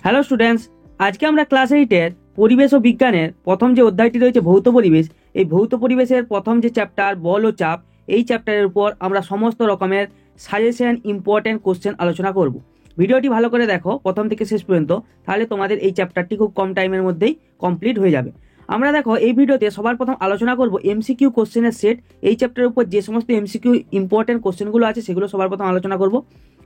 Hello students, আজকে আমরা class 8-এর পরিবেশ ও বিজ্ঞানের প্রথম যে অধ্যায়টি রয়েছে ভৌত পরিবেশ, এই ভৌত পরিবেশের প্রথম যে চ্যাপ্টার বল ও চাপ, এই চ্যাপ্টারের উপর আমরা সমস্ত রকমের সাজেশন ইম্পর্টেন্ট কোশ্চেন আলোচনা করব। ভিডিওটি ভালো করে দেখো প্রথম থেকে শেষ পর্যন্ত, তাহলে তোমাদের এই চ্যাপ্টারটি খুব কম টাইমের মধ্যেই কমপ্লিট হয়ে যাবে। আমরা দেখো এই ভিডিওতে সবার প্রথম আলোচনা করব এমসিকিউ কোশ্চেনের সেট। এই চ্যাপ্টারের উপর যে সমস্ত এমসিকিউ ইম্পর্টেন্ট কোশ্চেনগুলো আছে সেগুলো সবার প্রথম আলোচনা করব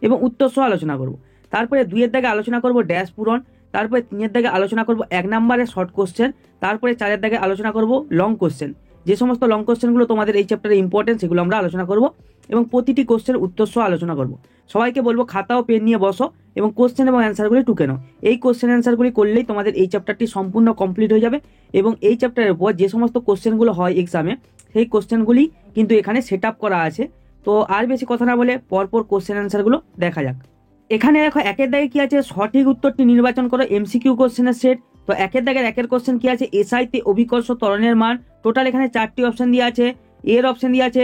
এবং উত্তর সহ আলোচনা করব। তারপরে 2-এর দাগে আলোচনা করব ড্যাশ পূরণ, তারপরে 3-এর দাগে আলোচনা করব 1 নম্বরের শর্ট কোশ্চেন, তারপরে 4-এর দাগে আলোচনা করব লং কোশ্চেন। যে সমস্ত লং কোশ্চেনগুলো তোমাদের এই চ্যাপ্টারে ইম্পর্টেন্ট সেগুলো আমরা আলোচনা করব এবং প্রতিটি কোশ্চেনের উত্তর সহ আলোচনা করব। সবাইকে বলবো খাতা ও পেন নিয়ে বসো এবং কোশ্চেন এবং অ্যান্সারগুলি টুকে নাও। এই কোশ্চেন অ্যান্সারগুলি করলেই তোমাদের এই চ্যাপ্টারটি সম্পূর্ণ কমপ্লিট হয়ে যাবে এবং এই চ্যাপ্টারের উপর যে সমস্ত কোশ্চেনগুলো হয় এক্সামে সেই কোশ্চেনগুলি কিন্তু এখানে সেট আপ করা আছে। তো আর বেশি কথা না বলে পরপর কোশ্চেন অ্যান্সারগুলো দেখা যাক। এখানে দেখো 1-এর দাগে কি আছে, সঠিক উত্তরটি নির্বাচন করো এমসিকিউ কোশ্চেনের সেট। তো 1-এর দাগের 1-এর কোশ্চেন কি আছে, এসআইতে অভিকর্ষ ত্বরণের মান। টোটাল এখানে 4টি অপশন দিয়ে আছে। এর অপশন দিয়ে আছে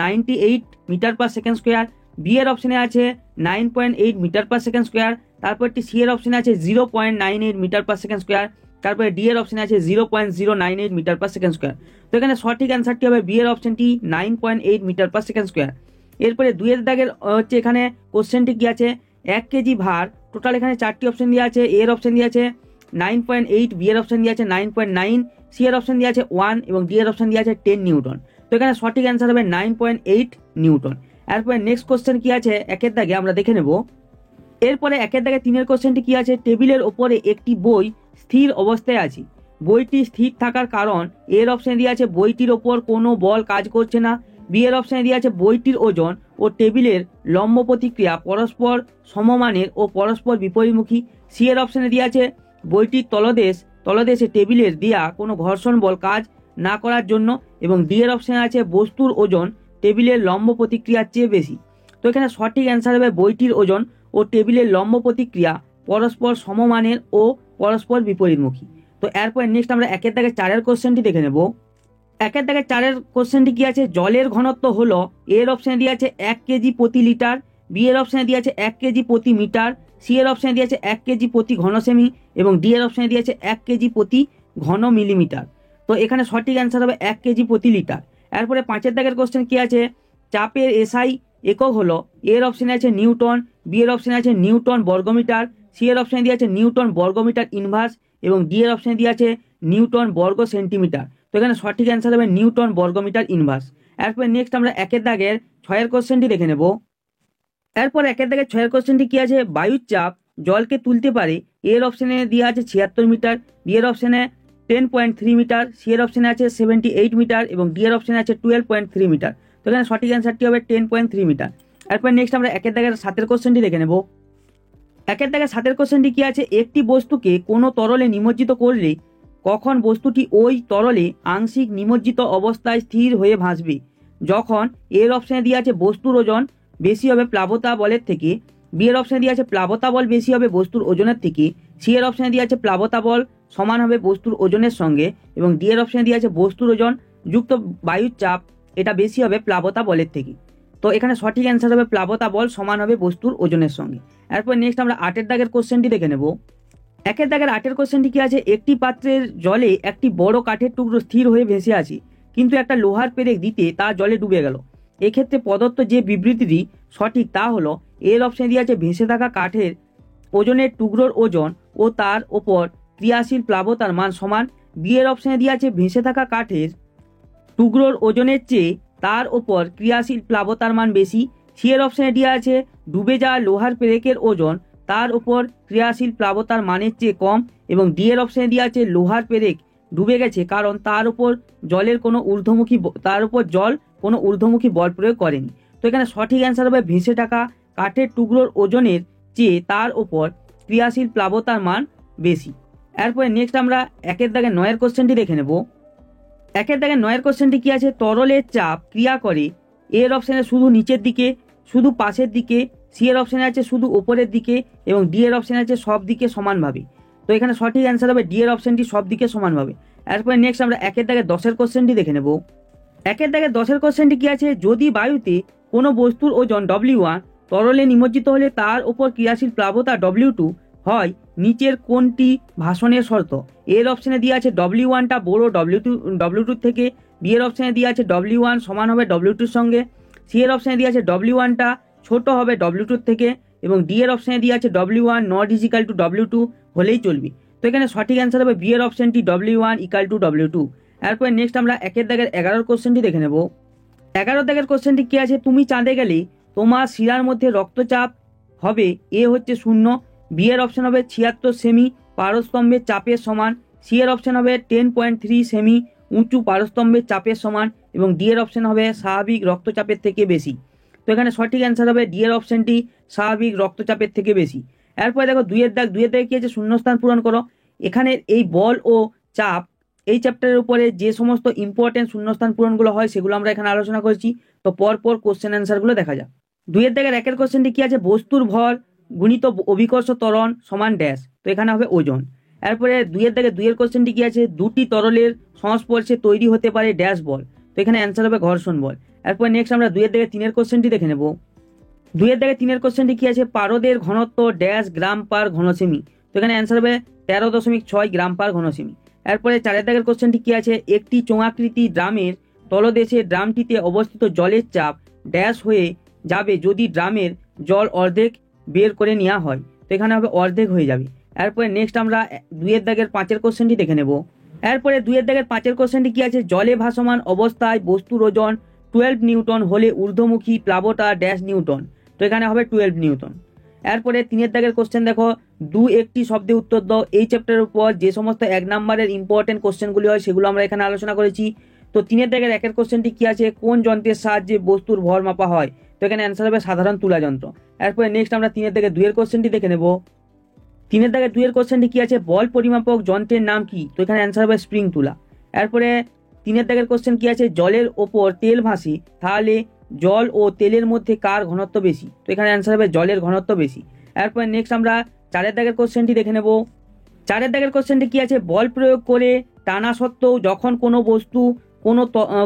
98 metre per second square, B এর অপশনে আছে 9.8 মিটার পার সেকেন্ড স্কোয়ার, তারপরটি সি এর অপশনে আছে 0.98 মিটার পার সেকেন্ড স্কোয়ার, তারপরে ডি এর অপশনে আছে 0.098 মিটার পার সেকেন্ড স্কোয়ার। তো এখানে সঠিক অ্যান্সারটি হবে বি এর অপশনটি 9.8 মিটার পার সেকেন্ড স্কোয়ার। এরপরে 2-এর দাগের হচ্ছে এখানে কোশ্চেনটি কি আছে, 1 কেজি ভার। টোটাল এখানে 4টি অপশন দিয়ে আছে। এর অপশন দিয়ে আছে 9.8, বি এর অপশন দিয়ে আছে 9.9, সি এর অপশন দিয়ে আছে 1 এবং ডি এর অপশন দিয়ে আছে 10 নিউটন। তো এখানে সঠিক অ্যান্সার হবে 9.8 নিউটন। এরপরে নেক্সট কোশ্চেন কি আছে 1-এর দাগে আমরা দেখে নেব। এরপরে 1-এর দাগে 3-এর কোশ্চেনটি কি আছে, টেবিলের ওপরে একটি বই স্থির অবস্থায় আছে, বইটি স্থির থাকার কারণ। এর অপশনে দিয়ে আছে বইটির ওপর কোনো বল কাজ করছে না, বি এর অপশনে দিয়ে আছে বইটির ওজন ও টেবিলের লম্ব প্রতিক্রিয়া পরস্পর সমমানের ও পরস্পর বিপরীতমুখী, সি এর অপশনে দিয়ে আছে বইটির তলদেশে টেবিলের দেয়া কোনো ঘর্ষণ বল কাজ না করার জন্য, এবং ডি এর অপশনে আছে বস্তুর ওজন টেবিলের লম্ব প্রতিক্রিয়ার চেয়ে বেশি। তো এখানে সঠিক অ্যান্সার হবে বইটির ওজন ও টেবিলের লম্ব প্রতিক্রিয়া পরস্পর সমমানের ও পরস্পর বিপরীতমুখী। তো এরপর নেক্সট আমরা 1-এর দাগে 4-এর কোশ্চেনটি দেখে নেব। 1-এর দাগে 4-এর কোশ্চেনটি কি আছে, জলের ঘনত্ব হলো, এর অপশনে দিয়ে আছে 1 কেজি প্রতি লিটার, বি এর অপশনে দিয়ে আছে 1 কেজি প্রতি মিটার, সি এর অপশনে দিয়ে আছে 1 কেজি প্রতি ঘন সেমি এবং ডি এর অপশনে দিয়ে আছে 1 কেজি প্রতি ঘন মিলিমিটার। তো এখানে সঠিক অ্যান্সার হবে 1 কেজি প্রতি লিটার। এরপরে 5-এর দাগের কোশ্চেন কি আছে, চাপের এসআই একক হলো, এর অপশনে আছে নিউটন, বি এর অপশনে আছে নিউটন বর্গমিটার, সি এর অপশনে দিয়ে আছে নিউটন বর্গমিটার ইনভার্স এবং ডি এর অপশনে দিয়ে আছে নিউটন বর্গ সেন্টিমিটার। তো এখানে সঠিক অ্যান্সার হবে নিউটন বর্গমিটার ইনভার্স। এরপরে নেক্সট আমরা 1-এর দাগের 6-এর কোশ্চেনটি দেখে নেব। এরপর 1-এর দাগের 6-এর কোশ্চেনটি কি আছে, বায়ুর চাপ জলকে তুলতে পারে, এর অপশনে দিয়ে আছে 76 মিটার, বি এর অপশনে 10.3 মিটার, সি এর অপশনে আছে 78 মিটার এবং ডি এর অপশনে আছে 12.3 মিটার। তো এখানে সঠিক অ্যান্সারটি হবে 10.3 মিটার। এরপর নেক্সট আমরা 1-এর দাগের 7-এর কোশ্চেনটি দেখে নেব। 1-এর দাগের 7-এর কোশ্চেনটি কি আছে, একটি বস্তুকে কোনো তরলে নিমজ্জিত করলে কখন বস্তুটি ওই তরলে আংশিক নিমজ্জিত অবস্থায় স্থির হয়ে ভাসবে, যখন এর অপশনে দিয়ে আছে বস্তুর ওজন বেশি হবে প্লাবতা বলের থেকে, বি এর অপশনে দিয়ে আছে প্লাবতা বল বেশি হবে বস্তুর ওজনের থেকে, সি এর অপশনে দিয়ে আছে প্লাবতা বল সমান হবে বস্তুর ওজনের সঙ্গে এবং ডি এর অপশনে দিয়ে আছে বস্তুর ওজন যুক্ত বায়ুর চাপ এটা বেশি হবে প্লাবতা বলের থেকে। তো এখানে সঠিক অ্যান্সার হবে প্লাবতা বল সমান হবে বস্তুর ওজনের সঙ্গে। এরপর নেক্সট আমরা 8-এর দাগের কোশ্চেনটি দেখে নেব। 1-এর দাগের 8-এর কোশ্চেনটি কি আছে, একটি পাত্রের জলে একটি বড় কাঠের টুকরো স্থির হয়ে ভেসে আছে, কিন্তু একটা লোহার পেরেক দিতে তা জলে ডুবে গেল। এক্ষেত্রে প্রদত্ত যে বিবৃতিটি সঠিক তা হলো, এর অপশনে দিয়ে আছে ভেসে থাকা কাঠের ওজনের টুকরোর ওজন ও তার ওপর ক্রিয়াশীল প্লাবতার মান সমান, বি এর অপশনে দিয়ে আছে ভেসে থাকা কাঠের টুকরোর ওজনের চেয়ে তার ওপর ক্রিয়াশীল প্লাবতার মান বেশি, সি এর অপশনে দিয়ে আছে ডুবে যাওয়া লোহার পেরেকের ওজন তার ওপর ক্রিয়াশীল প্লাবতার মানের চেয়ে কম এবং ডি এর অপশনে দিয়ে আছে লোহার পেরেক ডুবে গেছে কারণ তার উপর জল কোনো ঊর্ধ্বমুখী বল প্রয়োগ করেনি। তো এখানে সঠিক অ্যান্সার হবে ভেসে থাকা কাঠের টুকরোর ওজনের চেয়ে তার ওপর ক্রিয়াশীল প্লাবতার মান বেশি। এরপরে নেক্সট আমরা 1-এর দাগের 9-এর কোশ্চেনটি দেখে নেব। 1-এর দাগের 9-এর কোশ্চেনটি কি আছে, তরলের চাপ ক্রিয়া করে, এর অপশনে শুধু নিচের দিকে, শুধু পাশের দিকে, সি এর অপশনে আছে শুধু ওপরের দিকে এবং ডি এর অপশনে আছে সব দিকে সমানভাবে। তো এখানে সঠিক অ্যান্সার হবে ডি এর অপশনটি সব দিকে সমানভাবে। এরপরে নেক্সট আমরা 1-এর দাগের 10-এর কোশ্চেনটি দেখে নেব। 1-এর দাগের 10-এর কোশ্চেনটি কি আছে, যদি বায়ুতে কোনো বস্তুর ওজন W1 তরলে নিমজ্জিত হলে তার ওপর ক্রিয়াশীল প্লাবতা W2 হয় নিচের কোনটি ভাষণের শর্ত? এর অপশানে দিয়ে আছে W1টা বড় W2 থেকে, বি এর অপশানে দিয়ে আছে W1 সমান হবে W2-র সঙ্গে, সি এর অপশানে দিয়ে আছে W1টা ছোট হবে W2-র থেকে, এবং ডি এর অপশানে দিয়ে আছে W1 not is equal two W2 হলেই চলবে। তো এখানে সঠিক অ্যান্সার হবে বি এর অপশানটি W1 ইকাল টু W2। এরপর নেক্সট আমরা 1 দাগের 11 কোশ্চেনটি দেখে নেব। 11 দাগের কোশ্চেনটি কি আছে? তুমি চাঁদে গেলে তোমার শিরার মধ্যে রক্তচাপ হবে এ হচ্ছে 0, বি এর অপশন হবে 76 সেমি পারস্তম্ভের চাপের সমান, সি এর অপশন হবে 10.3 সেমি উঁচু পারস্তম্ভের চাপের সমান, এবং ডি এর অপশন হবে স্বাভাবিক রক্তচাপের থেকে বেশি। তো এখানে সঠিক অ্যান্সার হবে ডি এর অপশনটি স্বাভাবিক রক্তচাপের থেকে বেশি। এরপরে দেখো 2 দাগে কি আছে? শূন্যস্থান পূরণ করো। এখানে এই বল ও চাপ এই চ্যাপ্টারের উপরে যে সমস্ত ইম্পর্টেন্ট শূন্যস্থান পূরণগুলো হয় সেগুলো আমরা এখানে আলোচনা করেছি। তো পরপর কোশ্চেন অ্যান্সারগুলো দেখা যাক। 2 দাগের 1 কোশ্চেনটি কি আছে? বস্তুর ভর গুণিত অভিকর্ষ ত্বরণ সমান ড্যাশ। তো এখানে হবে ওজন। এরপরে 2 দাগের 2 কোশ্চেনটি কি আছে? দুটি তরলের সংস্পর্শে তৈরি হতে পারে ড্যাশ বল। তো এখানে অ্যান্সার হবে ঘর্ষণ বল। এরপর নেক্সট আমরা 2 দাগের 3 কোশ্চেনটি দেখে নেব। 2 দাগের 3 কোশ্চেনটি কি আছে? পারদের ঘনত্ব ড্যাশ গ্রাম পার ঘনসেমি। তো এখানে অ্যান্সার হবে 13.6 গ্রাম পার ঘনসেমি। এরপরে 4 দাগের কোশ্চেনটি কি আছে? একটি চোঙাকৃতি ড্রামের তলদেশে ড্রামটিতে অবস্থিত জলের চাপ ড্যাশ হয়ে যাবে যদি ড্রামের জল অর্ধেক বের করে নেওয়া হয়। তো এখানে হবে অর্ধেক হয়ে যাবে। এরপরে নেক্সট আমরা 2 দাগের 5 কোশ্চেনটি দেখে নেব। এরপরে 2 দাগের 5 কোশ্চেনটি কি আছে? জলে ভাসমান অবস্থায় বস্তুর ওজন 12 নিউটন হলে ঊর্ধ্বমুখী প্লাবতা ড্যাশ নিউটন। তো এখানে হবে 12 নিউটন। এরপরে 3 দাগের কোশ্চেন দেখো, একটি শব্দে উত্তর দাও। এই চ্যাপ্টারের উপর যে সমস্ত 1 নম্বরের ইম্পর্টেন্ট কোশ্চেনগুলি হয় সেগুলো আমরা এখানে আলোচনা করেছি। তো 3 দাগের 1 কোশ্চেনটি কি আছে? কোন যন্ত্রের সাহায্যে বস্তুর ভর মাপা হয়? তো এখানে অ্যান্সার হবে সাধারণ তুলা যন্ত্র। এরপরে নেক্সট আমরা 3 দাগের 2 কোশ্চেনটি দেখে নেব। 3 দাগের 2 কোশ্চেনটি কি আছে? বল পরিমাপক যন্ত্রের নাম কি? তো এখানে অ্যান্সার হবে স্প্রিং তুলা। এরপরে 3 দাগের কোশ্চেন কি আছে? জলের ওপর তেল ভাসে, তাহলে জল ও তেলের মধ্যে কার ঘনত্ব বেশি? তো এখানে অ্যান্সার হবে জলের ঘনত্ব বেশি। এরপর নেক্সট আমরা 4 দাগের কোশ্চেনটি দেখে নেব। 4 দাগের কোশ্চেনটি কি আছে? বল প্রয়োগ করে টানা সত্ত্বেও যখন কোনো বস্তু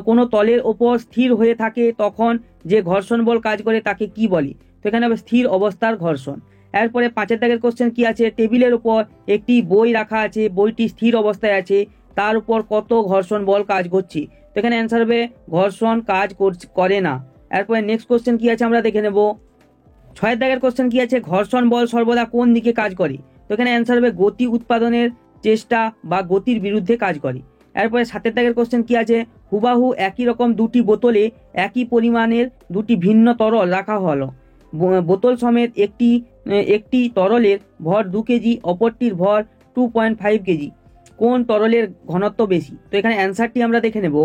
কোনো তলের ওপর স্থির হয়ে থাকে তখন যে ঘর্ষণ বল কাজ করে তাকে কি বলে? তো এখানে হবে স্থির অবস্থার ঘর্ষণ। এরপরে 5 দাগের কোশ্চেন কি আছে? টেবিলের উপর একটি বই রাখা আছে, বইটি স্থির অবস্থায় আছে, তার উপর কত ঘর্ষণ বল কাজ করছে? তো এখানে অ্যান্সার হবে ঘর্ষণ কাজ করে না। এরপরে নেক্সট কোশ্চেন কি আছে আমরা দেখে নেব। 6 দাগের কোশ্চেন কি আছে? ঘর্ষণ বল সর্বদা কোন দিকে কাজ করে? তো এখানে অ্যান্সার হবে গতি উৎপাদনের চেষ্টা বা গতির বিরুদ্ধে কাজ করে। এরপরে 7 দাগের কোশ্চেন কি আছে? হুবাহু একই রকম দুটি বোতলে একই পরিমাণের দুটি ভিন্ন তরল রাখা হলো। বোতল সমেত একটি তরলের ভর 2 কেজি, অপরটির ভর 2.5 কেজি। কোন তরলের ঘনত্ব বেশি? তো এখানে অ্যান্সারটি আমরা দেখে নেব।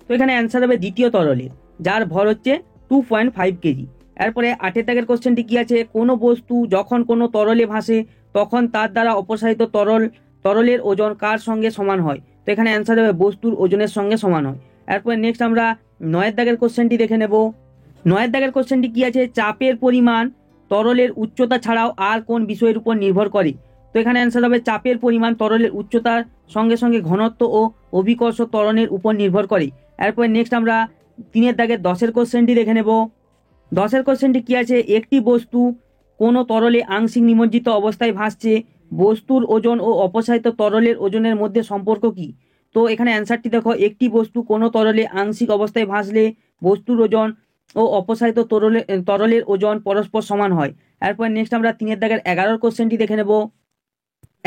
তো এখানে অ্যান্সার হবে দ্বিতীয় তরলের, যার ভর হচ্ছে 2.5 কেজি। এরপরে 8 দাগের কোশ্চেনটি কি আছে? কোনো বস্তু যখন কোনো তরলে ভাসে তখন তার দ্বারা অপসারিত তরলের ওজন কার সঙ্গে সমান হয়? তো এখানে অ্যান্সার হবে বস্তুর ওজনের সঙ্গে সমান হয়। এরপরে নেক্সট আমরা 9 দাগের কোশ্চেনটি দেখে নেব। 9 দাগের কোশ্চেনটি কি আছে? চাপের পরিমাণ তরলের উচ্চতা ছাড়াও আর কোন বিষয়ের উপর নির্ভর করে? তো এখানে অ্যান্সার হবে চাপের পরিমাণ তরলের উচ্চতার সঙ্গে সঙ্গে ঘনত্ব ও অভিকর্ষ ত্বরণের উপর নির্ভর করে। এরপরে নেক্সট আমরা 3 দাগের 10 কোশ্চেনটি দেখে নেব। 10 কোশ্চেনটি কি আছে? একটি বস্তু কোনো তরলে আংশিক নিমজ্জিত অবস্থায় ভাসছে, বস্তুর ওজন ও অপসারিত তরলের ওজনের মধ্যে সম্পর্ক কি? তো এখানে অ্যান্সারটি দেখো, একটি বস্তু কোনো তরলে আংশিক অবস্থায় ভাসলে বস্তুর ওজন ও অপসারিত তরলের ওজন পরস্পর সমান হয়। এরপর নেক্সট আমরা 3 দাগের 11 কোশ্চেনটি দেখে নেব।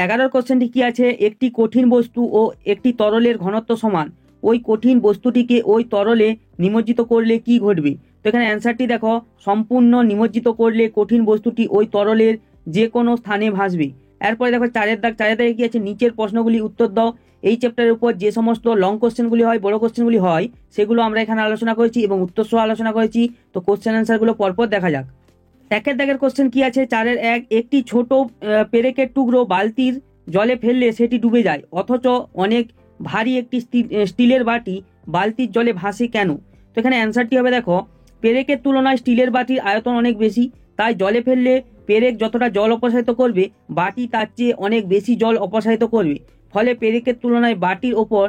11 কোশ্চেনটি কি আছে? একটি কঠিন বস্তু ও একটি তরলের ঘনত্ব সমান, ওই কঠিন বস্তুটিকে ওই তরলে নিমজ্জিত করলে কি ঘটবে? তো এখানে অ্যান্সারটি দেখো, সম্পূর্ণ নিমজ্জিত করলে কঠিন বস্তুটি ওই তরলের যে কোনো স্থানে ভাসবে। এরপরে দেখো 4 দাগে কি আছে? নিচের প্রশ্নগুলি উত্তর দাও। এই চ্যাপ্টারের উপর যে সমস্ত লং কোশ্চেনগুলি হয়, বড় কোশ্চেনগুলি হয়, সেগুলো আমরা এখানে আলোচনা করেছি এবং উত্তর সহ আলোচনা করেছি। তো কোশ্চেন অ্যান্সারগুলো পরপর দেখা যাক। 1 দাগের কোশ্চেন কি আছে? 4-1, একটি ছোট পেরেকের টুকরো বালতির জলে ফেললে সেটি ডুবে যায়, অথচ অনেক ভারী একটি স্টিলের বাটি বালতির জলে ভাসে কেন? তো এখানে অ্যান্সারটি হবে দেখো, পেরেকের তুলনায় স্টিলের বাটির আয়তন অনেক বেশি, তাই জলে ফেললে পেরেক যতটা জল অপসারিত করবে বাটি তার চেয়ে অনেক বেশি জল অপসারিত করবে। ফলে পেরেকের তুলনায় বাটির ওপর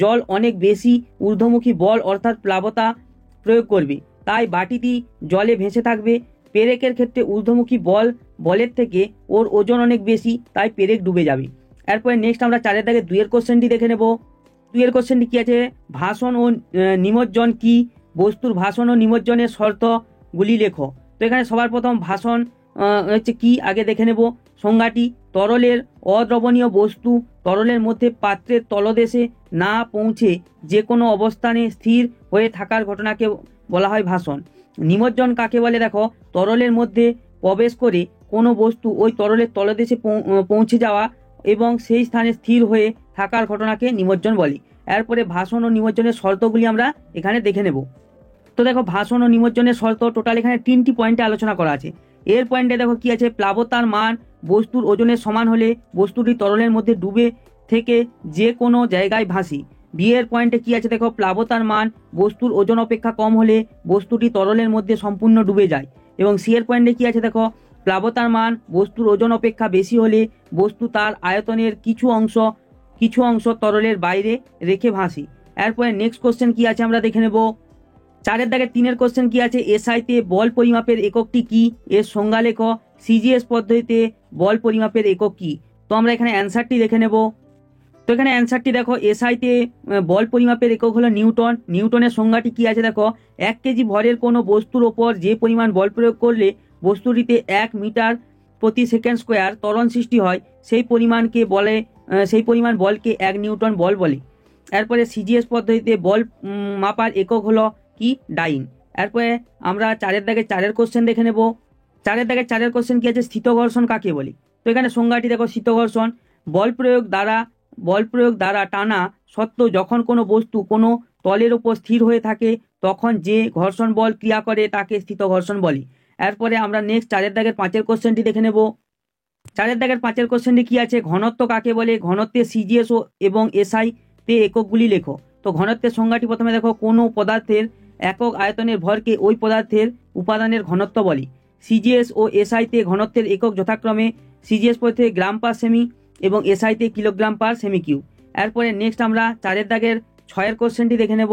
জল অনেক বেশি ঊর্ধ্বমুখী বল অর্থাৎ প্লাবতা প্রয়োগ করবে, তাই বাটিটি জলে ভেসে থাকবে। পেরেকের ক্ষেত্রে ঊর্ধ্বমুখী বলের থেকে ওর ওজন অনেক বেশি, তাই পেরেক ডুবে যাবে। এরপরে নেক্সট আমরা 4 দাগে 2 কোশ্চেনটি দেখে নেব। 2 কোশ্চেনটি কি আছে, ভাষণ ও নিমজ্জন কি, বস্তুর ভাষণ ও নিমজ্জনের শর্তগুলি লেখো। তো এখানে সবার প্রথম ভাষণ হচ্ছে কি আগে দেখে নেব। সংজ্ঞাটি, তরলের অদ্রবণীয় বস্তু তরলের মধ্যে পাত্রের তলদেশে না পৌঁছে যে কোনো অবস্থানে স্থির হয়ে থাকার ঘটনাকে বলা হয় ভাষণ। নিমজ্জন কাকে বলে দেখো, তরলের মধ্যে প্রবেশ করে কোনো বস্তু ওই তরলের তলদেশে পৌঁছে যাওয়া এবং সেই স্থানে স্থির হয়ে থাকার ঘটনাকে নিমজ্জন বলে। এরপরে ভাষণ ও নিমজ্জনের শর্তগুলি আমরা এখানে দেখে নেব। তো দেখো ভাষণ ও নিমজ্জনের শর্ত টোটাল এখানে 3টি পয়েন্টে আলোচনা করা আছে। এর পয়েন্টে দেখো কি আছে, প্লাবতার মান বস্তুর ওজনের সমান হলে বস্তুটি তরলের মধ্যে ডুবে থেকে যে কোনো জায়গায় ভাসি। বি এর পয়েন্টে কি আছে দেখো, প্লাবতার মান বস্তুর ওজন অপেক্ষা কম হলে বস্তুটি তরলের মধ্যে সম্পূর্ণ ডুবে যায়। এবং সি এর পয়েন্টে কি আছে দেখো, প্লাবতার মান বস্তুর ওজন অপেক্ষা বেশি হলে বস্তু তার আয়তনের কিছু অংশ তরলের বাইরে রেখে ভাসি। এরপরে নেক্সট কোশ্চেন কি আছে আমরা দেখে নেব। 4 দাগের 3 কোশ্চেন কি আছে, এসআইতে বল পরিমাপের এককটি কি, এর সংজ্ঞা লেখো। সিজিএস পদ্ধতিতে বল পরিমাপের একক কি। তো আমরা এখানে অ্যান্সারটি দেখে নেব। তো এখানে অ্যান্সারটি দেখো, এসআইতে বল পরিমাপের একক হলো নিউটন। নিউটনের সংজ্ঞাটি কি আছে দেখো, 1 কেজি ভরের কোনো বস্তুর ওপর যে পরিমাণ বল প্রয়োগ করলে বস্তুটিতে 1 মিটার প্রতি সেকেন্ড স্কোয়ার ত্বরণ সৃষ্টি হয় সেই পরিমাণ বলকে 1 নিউটন বল বলে। এরপরে সিজিএস পদ্ধতিতে বল মাপার একক হলো কি, ডাইন। এরপরে আমরা 4 দাগের 4 কোশ্চেন দেখে নেব। 4 দাগের 4 কোশ্চেন কি আছে, স্থিত ঘর্ষণ কাকে বলে। তো এখানে সংজ্ঞাটি দেখো, স্থিত ঘর্ষণ বল প্রয়োগ দ্বারা টানা সত্ত্বেও যখন কোনো বস্তু কোনো তলের উপর স্থির হয়ে থাকে তখন যে ঘর্ষণ বল ক্রিয়া করে তাকে স্থিত ঘর্ষণ বলে। এরপরে আমরা নেক্সট 4 দাগের 5 কোশ্চেনটি দেখে নেব। 4 দাগের 5 কোশ্চেনটি কি আছে, ঘনত্ব কাকে বলে। ঘনত্বের সিজিএস এবং এসআই তে এককগুলি লেখো। তো ঘনত্বের সংজ্ঞাটি প্রথমে দেখো, কোনো পদার্থের একক আয়তনের ভরকে ওই পদার্থের উপাদানের ঘনত্ব বলে। সিজিএস ও এসআইতে ঘনত্বের একক যথাক্রমে সিজিএস পদ্ধতিতে গ্রাম পার সেমি এবং এসআইতে কিলোগ্রাম পার সেমি কিউব। এরপরে নেক্সট আমরা 4 দাগের 6 কোশ্চেনটি দেখে নেব।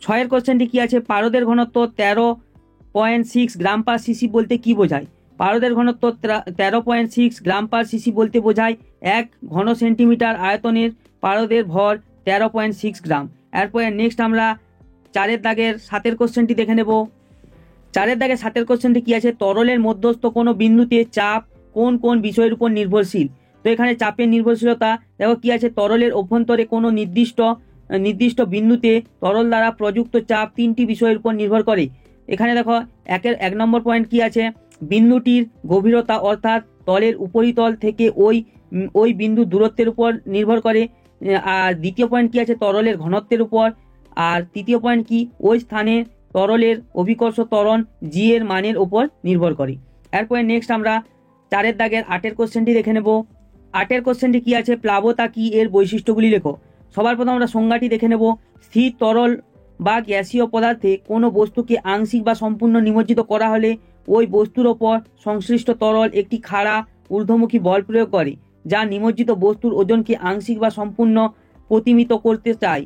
6 কোশ্চেনটি কি আছে, পারদের ঘনত্ব 13.6 গ্রাম পার সিসি বলতে কি বোঝায়। পারদের ঘনত্ব 13.6 গ্রাম পার সিসি বলতে বোঝায় 1 ঘন সেন্টিমিটার আয়তনের পারদের ভর 13.6 গ্রাম। এরপরে নেক্সট আমরা 4 দাগের 7 কোশ্চেনটি দেখে নেব। 4 দাগের 7 কোশ্চেনটি কি আছে, তরলের মধ্যস্থ কোনো বিন্দুতে চাপ কোন কোন বিষয়ের উপর নির্ভরশীল। তো এখানে চাপের নির্ভরশীলতা দেখো কি আছে, তরলের অভ্যন্তরে কোনো নির্দিষ্ট বিন্দুতে তরল দ্বারা প্রযুক্ত চাপ 3টি বিষয়ের উপর নির্ভর করে। এখানে দেখো 1 নম্বর পয়েন্ট কি আছে, বিন্দুটির গভীরতা অর্থাৎ তলের উপরিতল থেকে ওই বিন্দু দূরত্বের উপর নির্ভর করে। আর দ্বিতীয় পয়েন্ট কি আছে, তরলের ঘনত্বের উপর। আর তৃতীয় পয়েন্ট কি, ওই স্থানে তরলের অভিকর্ষ ত্বরণ জি এর মানের উপর নির্ভর করে। এরপরে নেক্সট আমরা 4 দাগের 8 কোশ্চেনটি দেখে নেব। 8 কোশ্চেনটি কি আছে, প্লাবতা কি, এর বৈশিষ্ট্যগুলি লেখো। সবার প্রথম আমরা সংজ্ঞাটি দেখে নেব। স্থির তরল বা গ্যাসীয় পদার্থে কোনো বস্তুকে আংশিক বা সম্পূর্ণ নিমজ্জিত করা হলে ওই বস্তুর ওপর সংশ্লিষ্ট তরল একটি খাড়া ঊর্ধ্বমুখী বল প্রয়োগ করে যা নিমজ্জিত বস্তুর ওজনকে আংশিক বা সম্পূর্ণ প্রতিমিত করতে চায়।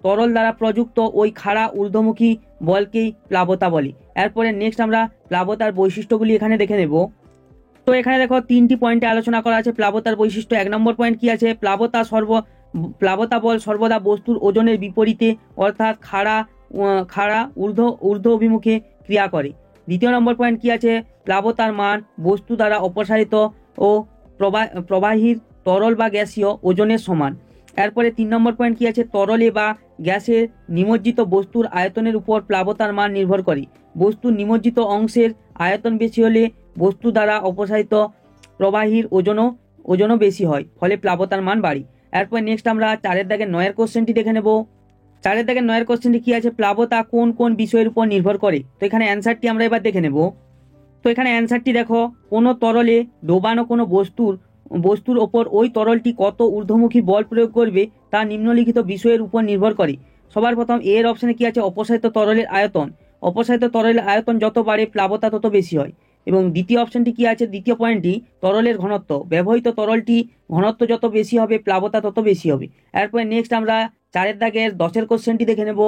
তরল দ্বারা প্রযুক্ত ওই খাড়া ঊর্ধ্বমুখী বলকেই প্লাবতা বলে। এরপরে নেক্সট আমরা প্লাবতার বৈশিষ্ট্যগুলি এখানে দেখে নেব। তো এখানে দেখো 3টি পয়েন্টে আলোচনা করা আছে প্লাবতার বৈশিষ্ট্য। 1 নম্বর পয়েন্ট কি আছে, প্লাবতা বল সর্বদা বস্তুর ওজনের বিপরীতে অর্থাৎ খাড়া ঊর্ধ্ব অভিমুখে ক্রিয়া করে। 2 নম্বর পয়েন্ট কি আছে, প্লাবতার মান বস্তু দ্বারা অপসারিত ও প্রবাহীর তরল বা গ্যাসীয় ওজনের সমান। এরপরে 3 নম্বর পয়েন্ট কি আছে, তরলে বা গ্যাসে নিমজ্জিত বস্তুর আয়তনের উপর প্লাবতার মান নির্ভর করে। বস্তুর নিমজ্জিত অংশের আয়তন বেশি হলে বস্তু দ্বারা অপসারিত প্রবাহীর ওজনও বেশি হয়, ফলে প্লাবতার মান বাড়ে। এরপর নেক্সট আমরা 4 দাগের 9 কোশ্চেনটি দেখে নেব। 4 দাগের 9 কোশ্চেনটি কি আছে, প্লাবতা কোন কোন বিষয়ের উপর নির্ভর করে। তো এখানে অ্যান্সারটি আমরা এবার দেখে নেব। তো এখানে অ্যান্সারটি দেখো, কোনো তরলে ডোবানো কোনো বস্তুর ওপর ওই তরলটি কত ঊর্ধ্বমুখী বল প্রয়োগ করবে তা নিম্নলিখিত বিষয়ের উপর নির্ভর করে। সবার প্রথম এর অপশনে কি আছে, অপসারিত তরলের আয়তন। অপসারিত তরলের আয়তন যত বাড়ে প্লাবতা তত বেশি হয়। এবং দ্বিতীয় অপশনটি কি আছে, দ্বিতীয় পয়েন্টটি তরলের ঘনত্ব। ব্যবহৃত তরলটি ঘনত্ব যত বেশি হবে প্লাবতা তত বেশি হবে। এরপরে নেক্সট আমরা 4 দাগের 10 কোশ্চেনটি দেখে নেব।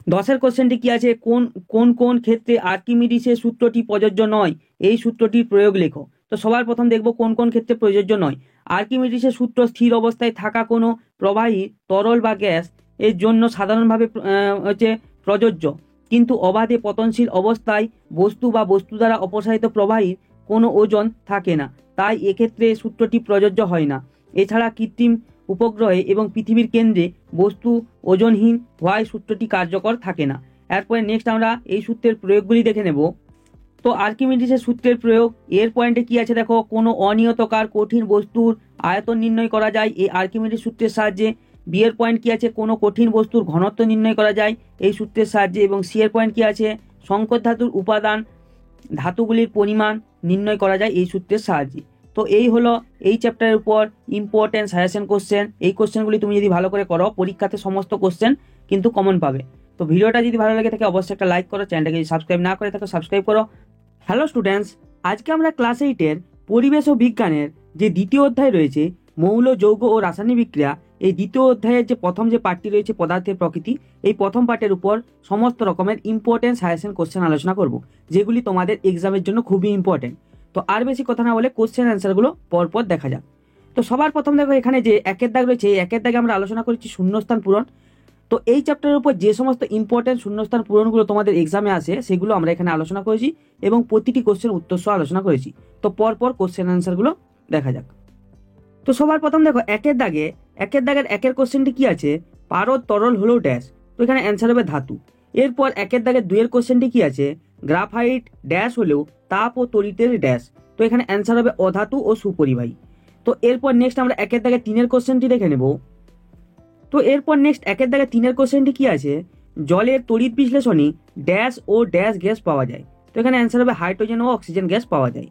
10-এর কোশ্চেনটি কি আছে, কোন কোন কোন ক্ষেত্রে আর্কিমিডিসের সূত্রটি প্রযোজ্য নয়, এই সূত্রটির প্রয়োগ লেখো। তো সবার প্রথম দেখব কোন কোন ক্ষেত্রে প্রযোজ্য নয়। আর্কিমিডিসের সূত্র স্থির অবস্থায় থাকা কোনো প্রবাহী তরল বা গ্যাস এর জন্য সাধারণভাবে প্রযোজ্য, কিন্তু অবাধে পতনশীল অবস্থায় বস্তু বা বস্তু দ্বারা অপসারিত প্রবাহীর কোনো ওজন থাকে না, তাই এক্ষেত্রে সূত্রটি প্রযোজ্য হয় না। এছাড়া কৃত্রিম উপগ্রহে এবং পৃথিবীর কেন্দ্রে বস্তু ওজনহীন হওয়ায় সূত্রটি কার্যকর থাকে না। এরপরে নেক্সট আমরা এই সূত্রের প্রয়োগগুলি দেখে নেব। তো আর্কিমিডিসের সূত্রের প্রয়োগ এর পয়েন্টে কি আছে দেখো, কোনো অনিয়তকার কঠিন বস্তুর আয়তন নির্ণয় করা যায় এই আর্কিমিডিস সূত্রের সাহায্যে। বি এর পয়েন্ট কি আছে, কোনো কঠিন বস্তুর ঘনত্ব নির্ণয় করা যায় এই সূত্রের সাহায্যে। এবং সি এর পয়েন্ট কি আছে, সংকর ধাতুর উপাদান ধাতুগুলির পরিমাণ নির্ণয় করা যায় এই সূত্রের সাহায্যে। তো এই হলো এই চ্যাপ্টারের উপর ইম্পর্টেন্ট সাজেশন কোশ্চেন। এই কোশ্চেনগুলি তুমি যদি ভালো করে করো পরীক্ষাতে সমস্ত কোশ্চেন কিন্তু কমন পাবে। তো ভিডিওটা যদি ভালো লাগে থাকে অবশ্যই একটা লাইক করো, চ্যানেলটাকে যদি সাবস্ক্রাইব না করে থাকো সাবস্ক্রাইব করো। হ্যালো স্টুডেন্টস, আজকে আমরা ক্লাস 8-এর পরিবেশ ও বিজ্ঞানের যে দ্বিতীয় অধ্যায় রয়েছে মৌল, যৌগ ও রাসায়নিক বিক্রিয়া, এই দ্বিতীয় অধ্যায়ের যে প্রথম যে পার্টটি রয়েছে পদার্থের প্রকৃতি, এই প্রথম পার্টের উপর সমস্ত রকমের ইম্পর্টেন্ট সাজেশন কোশ্চেন আলোচনা করব, যেগুলি তোমাদের এক্সামের জন্য খুবই ইম্পর্টেন্ট। তো আর বেশি কথা না বলে কোশ্চেন অ্যান্সারগুলো পরপর দেখা যাক। তো সবার প্রথম দেখো এখানে যে একের দাগ রয়েছে, এই একের দাগে আমরা আলোচনা করেছি শূন্যস্থান পূরণ। তো এই চ্যাপ্টারের উপর যে সমস্ত ইম্পর্টেন্ট শূন্যস্থান পূরণগুলো তোমাদের এক্সামে আসে সেগুলো আমরা এখানে আলোচনা করেছি এবং প্রতিটি কোশ্চেন উত্তর সহ আলোচনা করেছি। তো পরপর কোশ্চেন অ্যান্সারগুলো দেখা যাক। তো সবার প্রথম দেখো একের দাগের একের কোশ্চেনটি কি আছে, পারদ তরল হলো ড্যাশ। তো এখানে অ্যান্সার হবে ধাতু। এরপর একের দাগের দুইয়ের কোশ্চেনটি কি আছে, গ্রাফাইট ড্যাশ হলেও তাপ ও তড়িতের ড্যাশ। তো এখানে অ্যান্সার হবে অধাতু ও সুপরিবাহী। তো এরপর নেক্সট আমরা একের দাগের তিনের কোশ্চেনটি দেখে নেব। তো এরপর নেক্সট একের দাগে তিনের কোশ্চেনটি কি আছে, জলের তড়িৎ বিশ্লেষণে ড্যাশ ও ড্যাশ গ্যাস পাওয়া যায়। তো এখানে অ্যান্সার হবে হাইড্রোজেন ও অক্সিজেন গ্যাস পাওয়া যায়।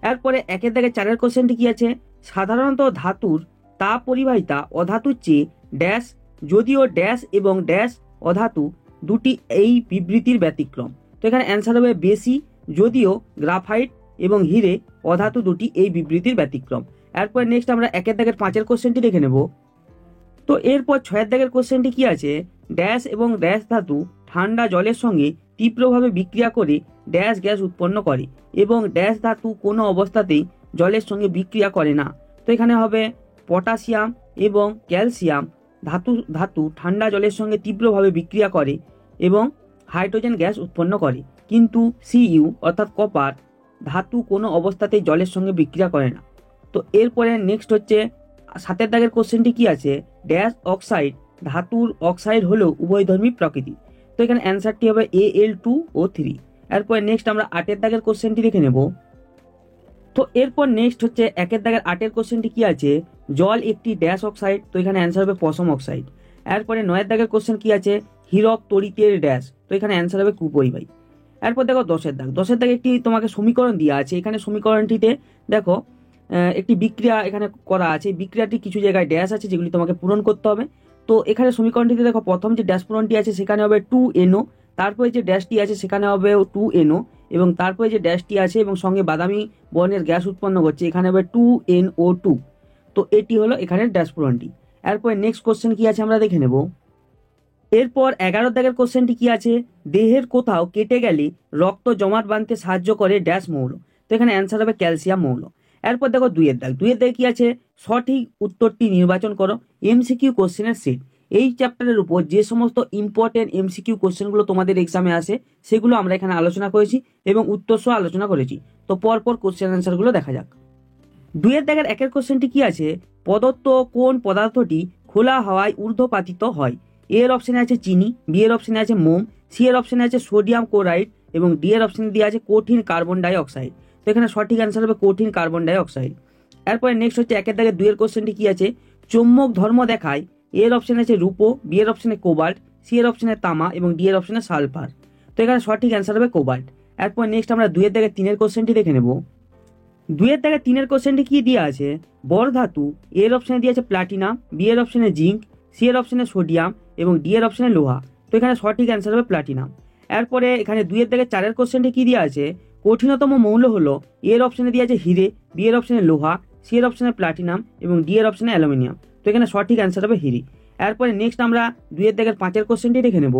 এরপরে একের দাগে চারের কোশ্চেনটি কি আছে, সাধারণত ধাতুর তাপ পরিবাহিতা অধাতুর চেয়ে ড্যাশ, যদিও ড্যাশ এবং ড্যাশ অধাতু দুটি এই বিবৃতির ব্যতিক্রম। তো এখানে অ্যান্সার হবে বেশি, যদিও গ্রাফাইট এবং হিরে অধাতু দুটি এই বিবৃতির ব্যতিক্রম। এরপর নেক্সট আমরা একের দাগের পাঁচের কোশ্চেনটি দেখে নেব। তো এরপর ছয়ের দাগের কোশ্চেনটি কি আছে, ড্যাশ এবং ড্যাশ ধাতু ঠান্ডা জলের সঙ্গে তীব্রভাবে বিক্রিয়া করে ড্যাশ গ্যাস উৎপন্ন করে এবং ড্যাশ ধাতু কোনো অবস্থাতেই জলের সঙ্গে বিক্রিয়া করে না। তো এখানে হবে পটাশিয়াম এবং ক্যালসিয়াম ধাতু ঠান্ডা জলের সঙ্গে তীব্রভাবে বিক্রিয়া করে এবং হাইড্রোজেন গ্যাস উৎপন্ন করে, কিন্তু সিইউ অর্থাৎ কপার ধাতু কোনো অবস্থাতেই জলের সঙ্গে বিক্রিয়া করে না। তো এরপরে নেক্সট হচ্ছে সাতের দাগের কোশ্চেনটি কি আছে, ড্যাশ অক্সাইড ধাতুর অক্সাইড হলেও উভয়ধর্মী প্রকৃতি। তো এখানে অ্যান্সারটি হবে Al2O3। এরপর নেক্সট আমরা আটের দাগের কোশ্চেনটি দেখে নেব। তো এরপর নেক্সট হচ্ছে একের দাগের আটের কোশ্চেনটি কি আছে, জল একটি ড্যাশ অক্সাইড। তো এখানে অ্যান্সার হবে পশম অক্সাইড। এরপরে নয়ের দাগের কোশ্চেন কি আছে, হীরক তড়িতের ড্যাশ। তো এখানে অ্যান্সার হবে কুপরিবাহী। এরপর দেখো দশের দাগে একটি তোমাকে সমীকরণ দেওয়া আছে। এখানে সমীকরণটিতে দেখো একটি বিক্রিয়া এখানে করা আছে, বিক্রিয়াটি কিছু জায়গায় ড্যাশ আছে যেগুলি তোমাকে পূরণ করতে হবে। তো এখানে সমীকরণটিতে দেখো প্রথম যে ড্যাশ পূরণটি আছে সেখানে হবে 2NO, তারপরে যে ড্যাশটি আছে সেখানে হবে 2NO এবং তারপরে যে ড্যাশটি আছে এবং সঙ্গে বাদামি বর্ণের গ্যাস উৎপন্ন করছে এখানে হবে 2NO2। তো এটি হলো এখানের ড্যাশ পূরণটি। এরপরে নেক্সট কোশ্চেন কি আছে আমরা দেখে নেব। এরপর 11 দাগের কোশ্চেনটি কি আছে, দেহের কোথাও কেটে গেলে রক্ত জমাট বাঁধতে সাহায্য করে ড্যাশ মৌল। তো এখানে অ্যান্সার হবে ক্যালসিয়াম মৌল। এরপর দেখো দুইয়ের দাগে কি আছে, সঠিক উত্তরটি নির্বাচন করো। এমসিকিউ কোশ্চেনের সেট। এই চ্যাপ্টারের উপর যে সমস্ত ইম্পর্টেন্ট এমসিকিউ কোশ্চেনগুলো তোমাদের এক্সামে আসে সেগুলো আমরা এখানে আলোচনা করেছি এবং উত্তর সহ আলোচনা করেছি। তো পরপর কোশ্চেন অ্যান্সারগুলো দেখা যাক। দুইয়ের দাগের একের কোশ্চেনটি কি আছে, প্রদত্ত কোন পদার্থটি খোলা হাওয়ায় ঊর্ধ্বপাতিত হয়। এর অপশনে আছে চিনি, বি এর অপশনে আছে মোম, সি এর অপশনে আছে সোডিয়াম ক্লোরাইড এবং ডি এর অপশনে দিয়ে আছে কঠিন কার্বন ডাই অক্সাইড। তো এখানে সঠিক অ্যান্সার হবে কঠিন কার্বন ডাই অক্সাইড। এরপরে নেক্সট হচ্ছে একের দাগের দুইয়ের কোশ্চেনটি কি আছে, চৌম্বক ধর্ম দেখায়। এর অপশনে আছে রূপো, বি এর অপশনে কোবাল্ট, সি এর অপশনে তামা এবং ডি এর অপশনে সালফার। তো এখানে সঠিক অ্যান্সার হবে কোবাল্ট। এরপর নেক্সট আমরা দুইয়ের দাগের তিনের কোশ্চেনটি দেখে নেব। দুইয়ের দাগের তিনের কোশ্চেনটি কি দিয়ে আছে, বর ধাতু এর অপশনে দিয়ে আছে প্লাটিনাম, বি এর অপশনে জিঙ্ক, সি এর অপশনে সোডিয়াম এবং ডি এর অপশনে লোহা। তো এখানে সঠিক অ্যান্সার হবে প্লাটিনাম। এরপরে এখানে দুইয়ের দাগের চারের কোশ্চেনটি কি দিয়ে আছে, কঠিনতম মৌল হলো এর অপশনে দিয়ে আছে হিরে, বি এর অপশনে লোহা, সি এর অপশনে প্লাটিনাম এবং ডি এর অপশনে অ্যালুমিনিয়াম। তো এখানে সঠিক অ্যান্সার হবে হিরে। এরপরে নেক্সট আমরা দুইয়ের দাগের পাঁচের কোশ্চেনটি দেখে নেব।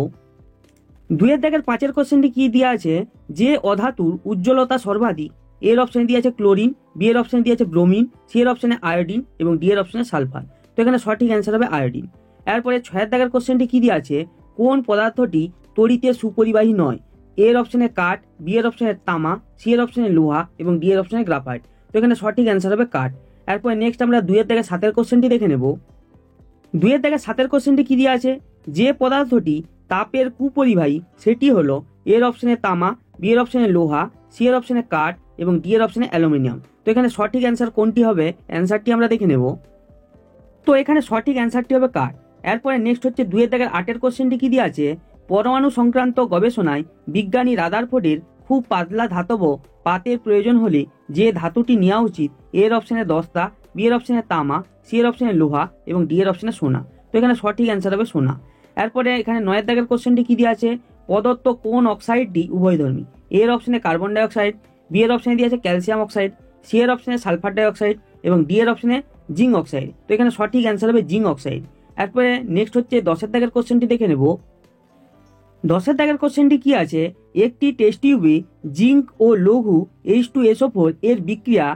দুইয়ের দাগের 5-এর কোশ্চেনটি কি দেওয়া আছে, যে অধাতুর উজ্জ্বলতা সর্বাধিক? এর অপশনে দিয়ে আছে ক্লোরিন, বি এর অপশনে দিয়ে আছে ব্রোমিন, সি এর অপশনে আয়োডিন এবং ডি এর অপশনে সালফার। তো এখানে সঠিক অ্যান্সার হবে আয়োডিন। এরপরে 6-এর দাগের কোশ্চেনটি কি দেওয়া আছে, কোন পদার্থটি তড়িতে সুপরিবাহী নয়? এর অপশনে কাঠ, বি এর অপশনে তামা, সি এর অপশনে লোহা এবং ডি এর অপশনে গ্রাফাইট। তো এখানে সঠিক অ্যান্সার হবে কাঠ। এরপরে নেক্সট আমরা 2-এর দাগের 7-এর কোশ্চেনটি দেখে নেব। 2-এর দাগের 7-এর কোশ্চেনটি কি দেওয়া আছে, যে পদার্থটি তাপের কুপরিবাহী সেটি হলো? এর অপশনে তামা, বি এর অপশনে লোহা, সি এর অপশনে কাঠ এবং ডি এর অপশনে অ্যালুমিনিয়াম। তো এখানে সঠিক অ্যান্সার কোনটি হবে, অ্যান্সারটি আমরা দেখে নেব। তো এখানে সঠিক অ্যান্সারটি হবে কাঠ। এরপরে নেক্সট হচ্ছে 2-এর দাগের 8-এর কোশ্চেনটি কি দেওয়া আছে, পরমাণু সংক্রান্ত গবেষণায় বিজ্ঞানী রাদারফোর্ডের খুব পাতলা ধাতব পাতের প্রয়োজন হলে যে ধাতুটি নেওয়া উচিত? এর অপশনে দস্তা, বি এর অপশনে তামা, সি এর অপশনে লোহা এবং ডি এর অপশনে সোনা। তো এখানে সঠিক অ্যান্সার হবে সোনা। এরপরে এখানে 9-এর দাগের কোশ্চেনটি কি দেওয়া আছে, প্রদত্ত কোন অক্সাইডটি উভয়ধর্মী? এর অপশনে কার্বন ডাইঅক্সাইড, বি এর অপশনে দিয়ে আছে ক্যালসিয়াম অক্সাইড, সি এর অপশনে সালফার ডাইঅক্সাইড এবং ডি এর অপশনে জিঙ্ক অক্সাইড। তো এখানে সঠিক অ্যান্সার হবে জিঙ্ক অক্সাইড। এরপরে নেক্সট হচ্ছে 10-এর দাগের কোশ্চেনটি দেখে নেব। 10-এর দাগের কোশ্চেনটি কি আছে, একটি টেস্ট টিউবে জিঙ্ক ও লঘু H2SO4 এর বিক্রিয়া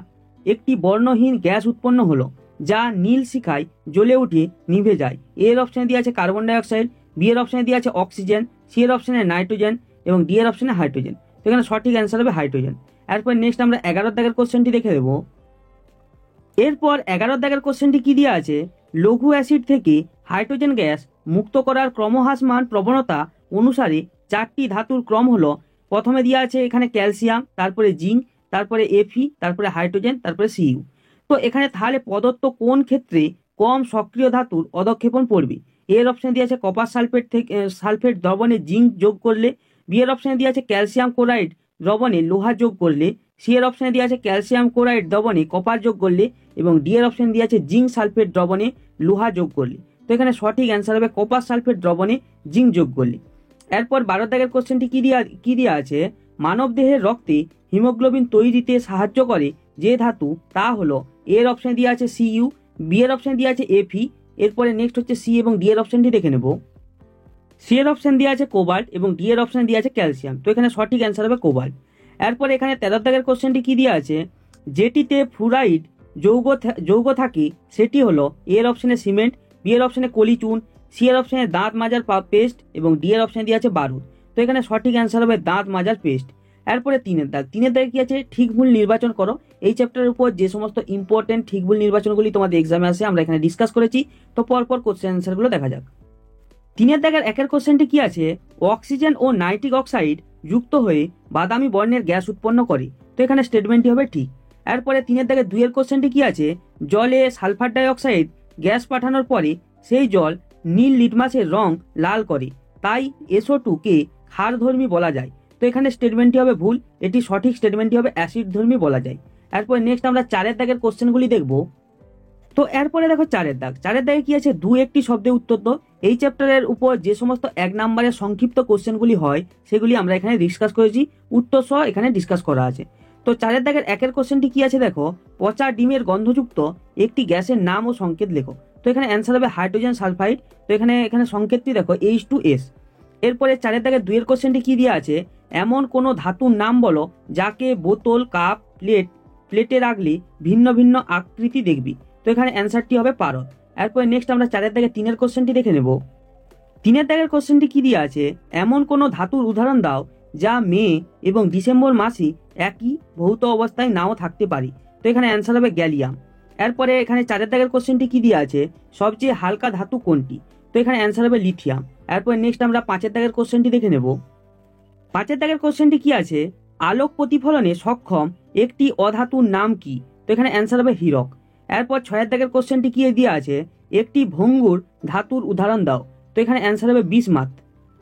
একটি বর্ণহীন গ্যাস উৎপন্ন হলো যা নীল শিখায় জ্বলে উঠে নিভে যায়। এর অপশনে দিয়ে আছে কার্বন ডাইঅক্সাইড, বি এর অপশনে দিয়ে আছে অক্সিজেন, সি এর অপশনে নাইট্রোজেন এবং ডি এর অপশনে হাইড্রোজেন। তো এখানে সঠিক অ্যান্সার হবে হাইড্রোজেন। এরপর নেক্সট আমরা 11-এর দাগের কোশ্চেনটি দেখে দেবো। এরপর 11-এর দাগের কোশ্চেনটি কি দেওয়া আছে, লঘু অ্যাসিড থেকে হাইড্রোজেন গ্যাস মুক্ত করার ক্রমহ্রাসমান প্রবণতা অনুসারে 4টি ধাতুর ক্রম হলো? প্রথমে দেওয়া আছে এখানে ক্যালসিয়াম, তারপরে জিঙ্ক, তারপরে Fe, তারপরে হাইড্রোজেন, তারপরে Cu। তো এখানে তাহলে প্রদত্ত কোন ক্ষেত্রে কম সক্রিয় ধাতুর অধক্ষেপণ পড়বে? এর অপশনে দিয়ে আছে কপার সালফেট থেকে সালফেট দ্রবণে জিঙ্ক যোগ করলে, বি এর অপশনে দিয়ে আছে ক্যালসিয়াম ক্লোরাইড দ্রবণে লোহা যোগ করলে, সি এর অপশনে দিয়ে আছে ক্যালসিয়াম ক্লোরাইড দ্রবণে কপার যোগ করলে এবং ডি এর অপশন দিয়ে আছে জিঙ্ক সালফেট দ্রবণে লোহা যোগ করলে। তো এখানে সঠিক অ্যান্সার হবে কপার সালফেট দ্রবণে জিঙ্ক যোগ করলে। এরপর 12 দাগের কোশ্চেনটি কি দেওয়া আছে, মানব দেহের রক্তে হিমোগ্লোবিন তৈরিতে সাহায্য করে যে ধাতু তা হলো? এর অপশনে দিয়ে আছে Cu, বি এর অপশনে দিয়ে আছে Fe। এরপরে নেক্সট হচ্ছে সি এবং ডি এর অপশনটি দেখে নেব। সি এর অপশন দিয়ে আছে কোবাল্ট এবং ডি এর অপশন দিয়ে আছে ক্যালসিয়াম। তো এখানে সঠিক অ্যান্সার হবে কোবাল্ট। এরপরে এখানে 13 দাগের কোশ্চেনটি কি দেওয়া আছে, যেটিতে ফ্লুরাইড যৌগ থাকে সেটি হলো? এর অপশনে সিমেন্ট, বি এর অপশনে কলি চুন, সি এর অপশনে দাঁত মাজার পেস্ট এবং ডি এর অপশনে দিয়ে আছে বারুদ। তো এখানে সঠিক অ্যান্সার হবে দাঁত মাজার পেস্ট। এরপরে 3-এর দাগে কি আছে, ঠিক ভুল নির্বাচন করো। এই চ্যাপ্টারের উপর যে সমস্ত ইম্পর্টেন্ট ঠিক ভুল নির্বাচনগুলি তোমাদের এক্সামে আসে আমরা এখানে ডিসকাস করেছি। তো পরপর কোশ্চেন অ্যান্সারগুলো দেখা যাক। 3-এর দাগের 1-এর কোশ্চেনটি কি আছে, অক্সিজেন ও নাইট্রিক অক্সাইড যুক্ত হয়ে বাদামি বর্ণের গ্যাস উৎপন্ন করে। তো এখানে স্টেটমেন্টটি হবে ঠিক। এরপরে 3-এর দাগের 2-এর কোশ্চেনটি কি আছে, জলে সালফার ডাইঅক্সাইড গ্যাস পাঠানোর পরে সেই জল নীল লিটমাসের রং লাল করে, তাই SO2 কে ক্ষারধর্মী বলা যায়। তো এখানে স্টেটমেন্টটি হবে ভুল, এটি সঠিক স্টেটমেন্টটি হবে অ্যাসিড ধর্মী বলা যায়। এরপর নেক্সট আমরা 4-এর দাগের কোশ্চেনগুলি দেখব। তো এরপরে দেখো 4-এর দাগে কি আছে, দু একটি শব্দে উত্তর দাও। এই চ্যাপ্টারের উপর যে সমস্ত 1 নম্বরের সংক্ষিপ্ত কোশ্চেনগুলি হয় সেগুলি আমরা এখানে ডিসকাস করেছি, উত্তর সহ এখানে ডিসকাস করা আছে। তো 4-এর দাগের 1-এর কোশ্চেনটি কি আছে দেখো, পচা ডিমের গন্ধযুক্ত একটি গ্যাসের নাম ও সংকেত লেখো। তো এখানে অ্যান্সার হবে হাইড্রোজেন সালফাইড। তো এখানে সংকেতটি দেখো H2S। এরপরে 4-এর দাগের 2-এর কোশ্চেনটি কি দেওয়া আছে, এমন কোনো ধাতুর নাম বলো যাকে বোতল, কাপ, প্লেটে রাখলে ভিন্ন ভিন্ন আকৃতি দেখবি। তো এখানে অ্যান্সারটি হবে পারদ। এরপরে নেক্সট আমরা 4-এর দাগে 3-এর কোশ্চেনটি দেখে নেব। 3-এর দাগের কোশ্চেনটি কি দেওয়া আছে, এমন কোনো ধাতুর উদাহরণ দাও যা মে এবং ডিসেম্বর মাসে একই ভৌত অবস্থায় নাও থাকতে পারে। তো এখানে অ্যান্সার হবে গ্যালিয়াম। এরপরে এখানে 4-এর দাগের কোশ্চেনটি কি দেওয়া আছে, সবচেয়ে হালকা ধাতু কোনটি? তো এখানে অ্যান্সার হবে লিথিয়াম। এরপরে নেক্সট আমরা 5-এর দাগের কোশ্চেনটি দেখে নেব। 5-এর দাগের কোশ্চেনটি কি আছে, আলোক প্রতিফলনে সক্ষম একটি অধাতুর নাম কি? তো এখানে অ্যান্সার হবে হীরক। এরপর 6-এর দাগের কোশ্চেনটি কি দেওয়া আছে, একটি ভঙ্গুর ধাতুর উদাহরণ দাও। তো এখানে অ্যান্সার হবে বিসমাথ।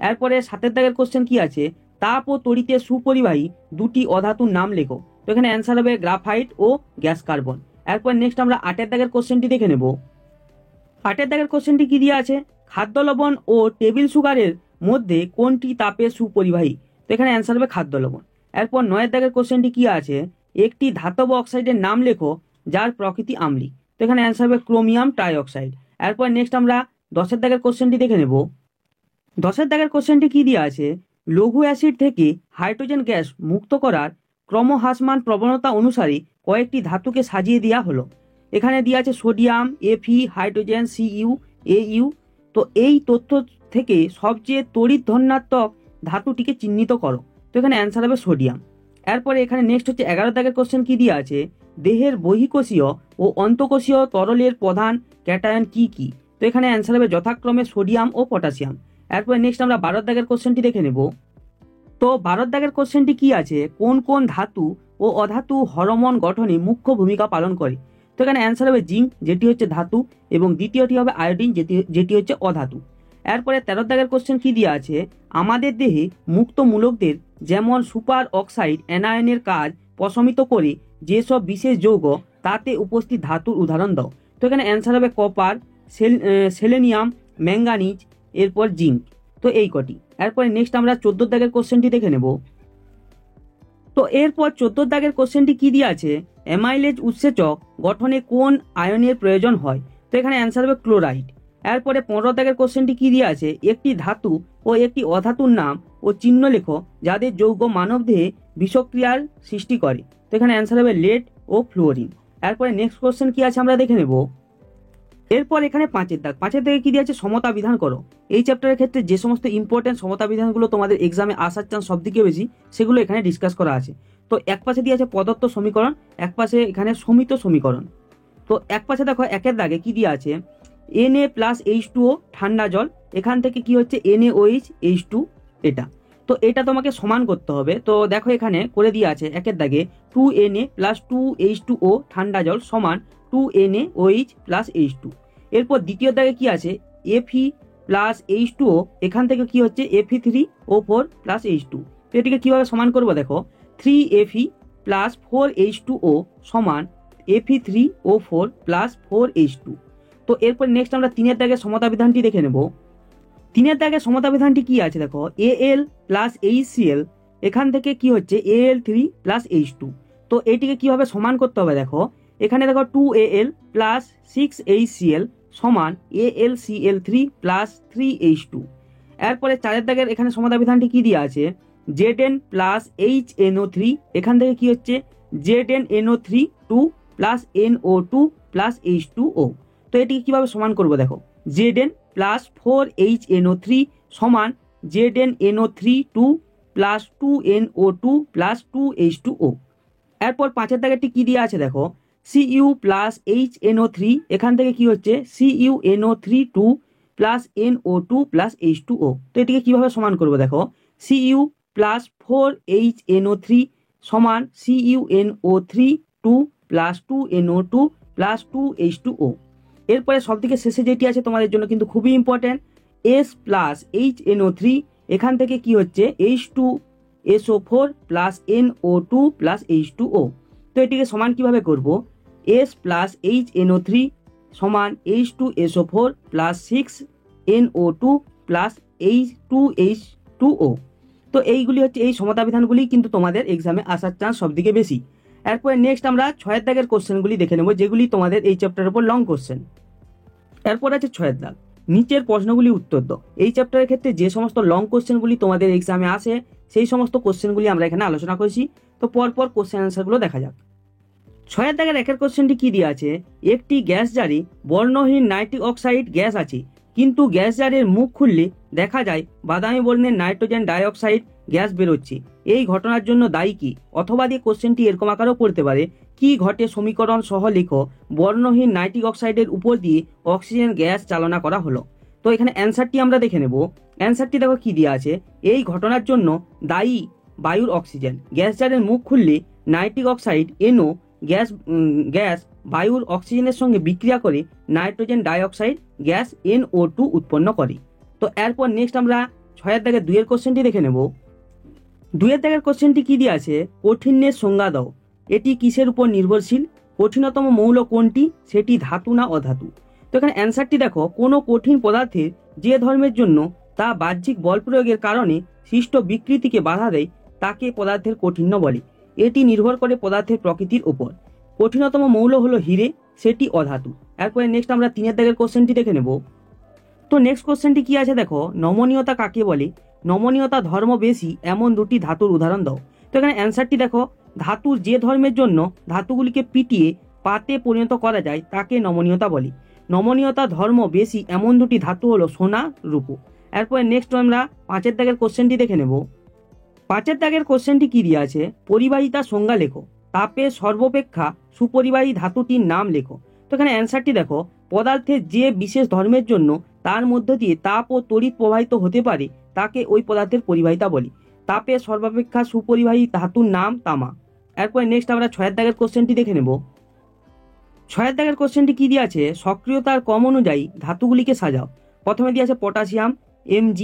এরপরে 7-এর দাগের কোশ্চেন কি আছে, তাপ ও তড়িতে সুপরিবাহী দুটি অধাতুর নাম লেখো। তো এখানে অ্যান্সার হবে গ্রাফাইট ও গ্যাস কার্বন। এরপর নেক্সট আমরা 8-এর দাগের কোশ্চেনটি দেখে নেব। 8-এর দাগের কোশ্চেনটি কি দেওয়া আছে, খাদ্য লবণ ও টেবিল সুগারের মধ্যে কোনটি তাপের সুপরিবাহী? তো এখানে অ্যান্সার হবে খাদ্য লবণ। এরপর 9-এর দাগের কোশ্চেনটি কি আছে, একটি ধাতব অক্সাইডের নাম লেখো যার প্রকৃতি আম্লিক। তো এখানে অ্যান্সার হবে ক্রোমিয়াম ট্রাইঅক্সাইড। এরপর নেক্সট আমরা 10-এর দাগের কোশ্চেনটি দেখে নেব। 10-এর দাগের কোশ্চেনটি কি দেওয়া আছে, লঘু অ্যাসিড থেকে হাইড্রোজেন গ্যাস মুক্ত করার ক্রমহ্রাসমান প্রবণতা অনুসারে কয়েকটি ধাতুকে সাজিয়ে দেওয়া হলো। এখানে দেওয়া আছে সোডিয়াম, এফি, হাইড্রোজেন, সিইউ, এইউ। তো এই তথ্য থেকে সবচেয়ে তড়িৎ ধনাত্মক ধাতুটিকে চিহ্নিত করো। তো এখানে অ্যান্সার হবে সোডিয়াম। এরপরে এখানে নেক্সট হচ্ছে 11 দাগের কোশ্চেন কি দিয়ে আছে, দেহের বহিঃকোষীয় ও অন্তঃকোষীয় তরলের প্রধান ক্যাটায়ন কি কি। তো এখানে অ্যান্সার হবে যথাক্রমে সোডিয়াম ও পটাশিয়াম। এরপরে নেক্সট আমরা 12 দাগের কোশ্চেনটি দেখে নেব। তো 12 দাগের কোশ্চেনটি কি আছে, কোন কোন ধাতু ও অধাতু হরমোন গঠনে মুখ্য ভূমিকা পালন করে। তো এখানে অ্যান্সার হবে জিঙ্ক, যেটি হচ্ছে ধাতু, এবং দ্বিতীয়টি হবে আয়োডিন, যেটি হচ্ছে অধাতু। এরপরে 13 দাগের কোশ্চেন কি দিয়ে আছে, আমাদের দেহে মুক্ত মূলকদের যেমন সুপার অক্সাইড অ্যানায়নের কাজ প্রশমিত করে যেসব বিশেষ যৌগ, তাতে উপস্থিত ধাতুর উদাহরণ দাও। তো এখানে অ্যান্সার হবে কপার, সেলেনিয়াম, ম্যাঙ্গানিজ, এরপর জিঙ্ক। তো এই কটি। এরপরে নেক্সট আমরা 14 দাগের কোশ্চেনটি দেখে নেব। তো এরপর 14 দাগের কোশ্চেনটি কি দিয়ে আছে, অ্যামাইলেজ উৎসেচক গঠনে কোন আয়নের প্রয়োজন হয়। তো এখানে অ্যান্সার হবে ক্লোরাইড। এরপরে 15 দাগের কোশ্চেনটি কি দিয়ে আছে, একটি ধাতু ও একটি অধাতুর নাম ও চিহ্ন লেখো যাদের যৌগ মানবদেহে বিষক্রিয়ার সৃষ্টি করে। তো এখানে অ্যান্সার হবে লেড ও ফ্লুওরিন। এরপরে নেক্সট কোশ্চেন কি আছে আমরা দেখে নেব। এরপর এখানে 5 দাগ, 5 দাগে কি দিয়ে আছে, সমতা বিধান করো। এই চ্যাপ্টারের ক্ষেত্রে যে সমস্ত ইম্পর্টেন্ট সমতা বিধানগুলো তোমাদের এক্সামে আসার চান্স সব থেকে বেশি, সেগুলো এখানে ডিসকাস করা আছে। তো এক পাশে দিয়ে আছে প্রদত্ত সমীকরণ, এক পাশে এখানে সমিত সমীকরণ। তো এক পাশে দেখো 1 দাগে কি দিয়ে আছে, Na+H2O ঠান্ডা জল, এখান থেকে কি হচ্ছে NaOH H2 এটা। তো এটা তোমাকে সমান করতে হবে। তো দেখো এখানে করে দিয়ে আছে 1 দাগে 2Na+2H2O ঠান্ডা জল সমান 2NaOH plus H2। এরপর দ্বিতীয় দাগে কি আছে, Fe+H2O, এখান থেকে কি হচ্ছে Fe3O4 plus H2। তো এটিকে কিভাবে সমান করব, দেখো 3Fe plus 4H2O সমান Fe3O4 plus 4H2। তো এরপর নেক্সট আমরা 3 দাগের সমতা বিধানটি দেখে নেব। 3 দাগের সমতা বিধানটি কি আছে, দেখো Al plus HCl, এখান থেকে কি হচ্ছে Al3 plus H2। তো এটিকে কিভাবে সমান করতে হবে, দেখো এখানে দেখো 2Al plus 6HCl সমান AlCl3 plus 3H2। এরপরে 4 দাগের এখানে সমতা বিধানটি কি দিয়ে আছে, Zn plus HNO3, এখান থেকে কি হচ্ছে ZnNO3 2 plus NO2 plus H2O। তো এটিকে কিভাবে সমান করব, দেখো Zn plus 4HNO3 সমান ZnNO3 2 plus 2NO2 plus 2H2O। এরপর 5 দাগেরটি কি দিয়ে আছে, দেখো Cu plus HNO3, এখান থেকে কি হচ্ছে CuNO3 2 plus NO2 plus H2O। তো এটিকে কিভাবে সমান করব, দেখো Cu plus 4HNO3 সমান CuNO3 2 plus 2NO2 plus 2H2O। এরপরে সব থেকে শেষে যেটি আছে তোমাদের জন্য কিন্তু খুবই ইম্পর্টেন্ট, S plus HNO3, এখান থেকে কি হচ্ছে H2SO4 plus NO2 plus H2O। তো এটিকে সমান কিভাবে করব, S plus HNO3 সমান H2SO4 plus 6NO2 plus H2H2O। তো এইগুলি হচ্ছে এই সমতা বিধানগুলি কিন্তু তোমাদের এক্সামে আসার চান্স সব থেকে বেশি। এরপরে নেক্সট আমরা 6 দাগের কোশ্চেনগুলি দেখে নেব, যেগুলি তোমাদের এই চ্যাপ্টারের উপর লং কোশ্চেন। এরপর আছে 6 দাগ, নিচের প্রশ্নগুলি উত্তর দাও। এই চ্যাপ্টারের ক্ষেত্রে যে সমস্ত লং কোশ্চেনগুলি তোমাদের এক্সামে আসে, সেই সমস্ত কোশ্চেনগুলি আমরা এখানে আলোচনা করেছি। তো পরপর কোশ্চেন অ্যান্সারগুলো দেখা যাক। 6 দাগের 1 কোশ্চেনটি কি দিয়ে আছে, একটি গ্যাস জারে বর্ণহীন নাইট্রিক অক্সাইড গ্যাস আছে, কিন্তু গ্যাস জারের মুখ খুললে দেখা যায় বাদামি বর্ণের নাইট্রোজেন ডাইঅক্সাইড গ্যাস বেরোচ্ছে। এই ঘটনার জন্য দায়ী কি, অথবা দিয়ে কোশ্চেনটি এরকম আকারেও পড়তে পারে, কি ঘটে সমীকরণ সহ লেখো বর্ণহীন নাইট্রিক অক্সাইডের উপর দিয়ে অক্সিজেন গ্যাস চালনা করা হলো। তো এখানে অ্যান্সারটি আমরা দেখে নেব। অ্যান্সারটি দেখো কি দিয়ে আছে, এই ঘটনার জন্য দায়ী বায়ুর অক্সিজেন। গ্যাস জারের মুখ খুললে নাইট্রিক অক্সাইড NO গ্যাস বায়ুর অক্সিজেনের সঙ্গে বিক্রিয়া করে নাইট্রোজেন ডাইঅক্সাইড গ্যাস NO2 উৎপন্ন করে। তো এরপর নেক্সট আমরা 6 দাগের 2 কোশ্চেনটি দেখে নেব। 2 দাগের কোশ্চেনটি কি দিয়ে আছে, কঠিনের সংজ্ঞা দাও, এটি কিসের উপর নির্ভরশীল, কঠিনতম মৌল কোনটি, সেটি ধাতু না অধাতু। তো এখানে অ্যান্সারটি দেখো, কোনো কঠিন পদার্থের যে ধর্মের জন্য তা বাহ্যিক বল প্রয়োগের কারণে সৃষ্ট বিকৃতিকে বাধা দেয়, তাকে পদার্থের কঠিন্য বলে। এটি নির্ভর করে পদার্থের প্রকৃতির উপর। কঠিনতম মৌল হলো হিরে, সেটি অধাতু। এরপরে নেক্সট আমরা 3 দাগের কোশ্চেনটি দেখে নেব। তো নেক্সট কোশ্চেনটি কি আছে, দেখো নমনীয়তা কাকে বলে, নমনীয়তা ধর্ম বেশি এমন দুটি ধাতুর উদাহরণ দাও। তো এখানে অ্যান্সারটি দেখো, ধাতুর যে ধর্মের জন্য ধাতুগুলিকে পিটিয়ে পাতে পরিণত করা যায় তাকে নমনীয়তা বলে। নমনীয়তা ধর্ম বেশি এমন দুটি ধাতু হলো সোনা, রূপো। এরপরে নেক্সট আমরা 5 দাগের কোশ্চেনটি দেখে নেব। 5 দাগের কোশ্চেনটি কি দিয়ে আছে, পরিবাহিতার সংজ্ঞা লেখো, তাপের সর্বাপেক্ষা সুপরিবাহী ধাতুটির নাম লেখো। তো এখানে অ্যান্সারটি দেখো, পদার্থের যে বিশেষ ধর্মের জন্য তার মধ্য দিয়ে তাপ ও তড়িৎ প্রবাহিত হতে পারে তাকে ওই পদার্থের পরিবাহিতা বলি। তাপের সর্বাপেক্ষা সুপরিবাহী ধাতুর নাম তামা। এরপরে নেক্সট আমরা 6 দাগের কোশ্চেনটি দেখে নেব। 6 দাগের কোশ্চেনটি কি দিয়ে আছে, সক্রিয়তার ক্রম অনুযায়ী ধাতুগুলিকে সাজাও। প্রথমে দিয়ে আছে potassium, Mg,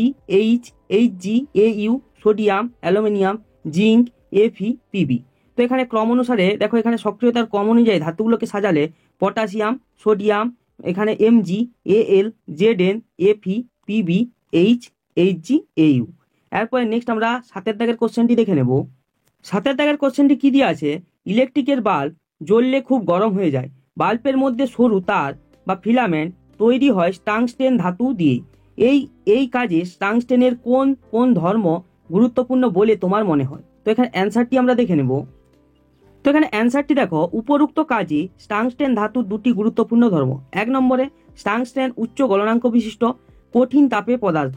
H, Hg, Au, sodium, aluminium, zinc, Fe, Pb। তো এখানে ক্রম অনুসারে দেখো, এখানে সক্রিয়তার ক্রম অনুযায়ী ধাতুগুলোকে সাজালে পটাশিয়াম, সোডিয়াম, এখানে Mg, Al, Zn, Fe, Pb, H, Hg, Au। এরপরে নেক্সট আমরা 7 দাগের কোশ্চেনটি দেখে নেব। 7 দাগের কোশ্চেনটি কি দিয়ে আছে, ইলেকট্রিকের বাল্ব জ্বললে খুব গরম হয়ে যায়, বাল্বের মধ্যে সরু তার বা ফিলামেন্ট তৈরি হয় টাংস্টেন ধাতু দিয়ে। এই কাজে টাংস্টেনের কোন কোন ধর্ম গুরুত্বপূর্ণ বলে তোমার মনে হয়? তো এখানে অ্যান্সারটি আমরা দেখে নেব। তো এখানে অ্যান্সারটি দেখো, উপরোক্ত কাজে টাংস্টেন ধাতুর দুটি গুরুত্বপূর্ণ ধর্ম। 1 নম্বরে, টাংস্টেন উচ্চ গলনাঙ্ক বিশিষ্ট কঠিন তাপে পদার্থ,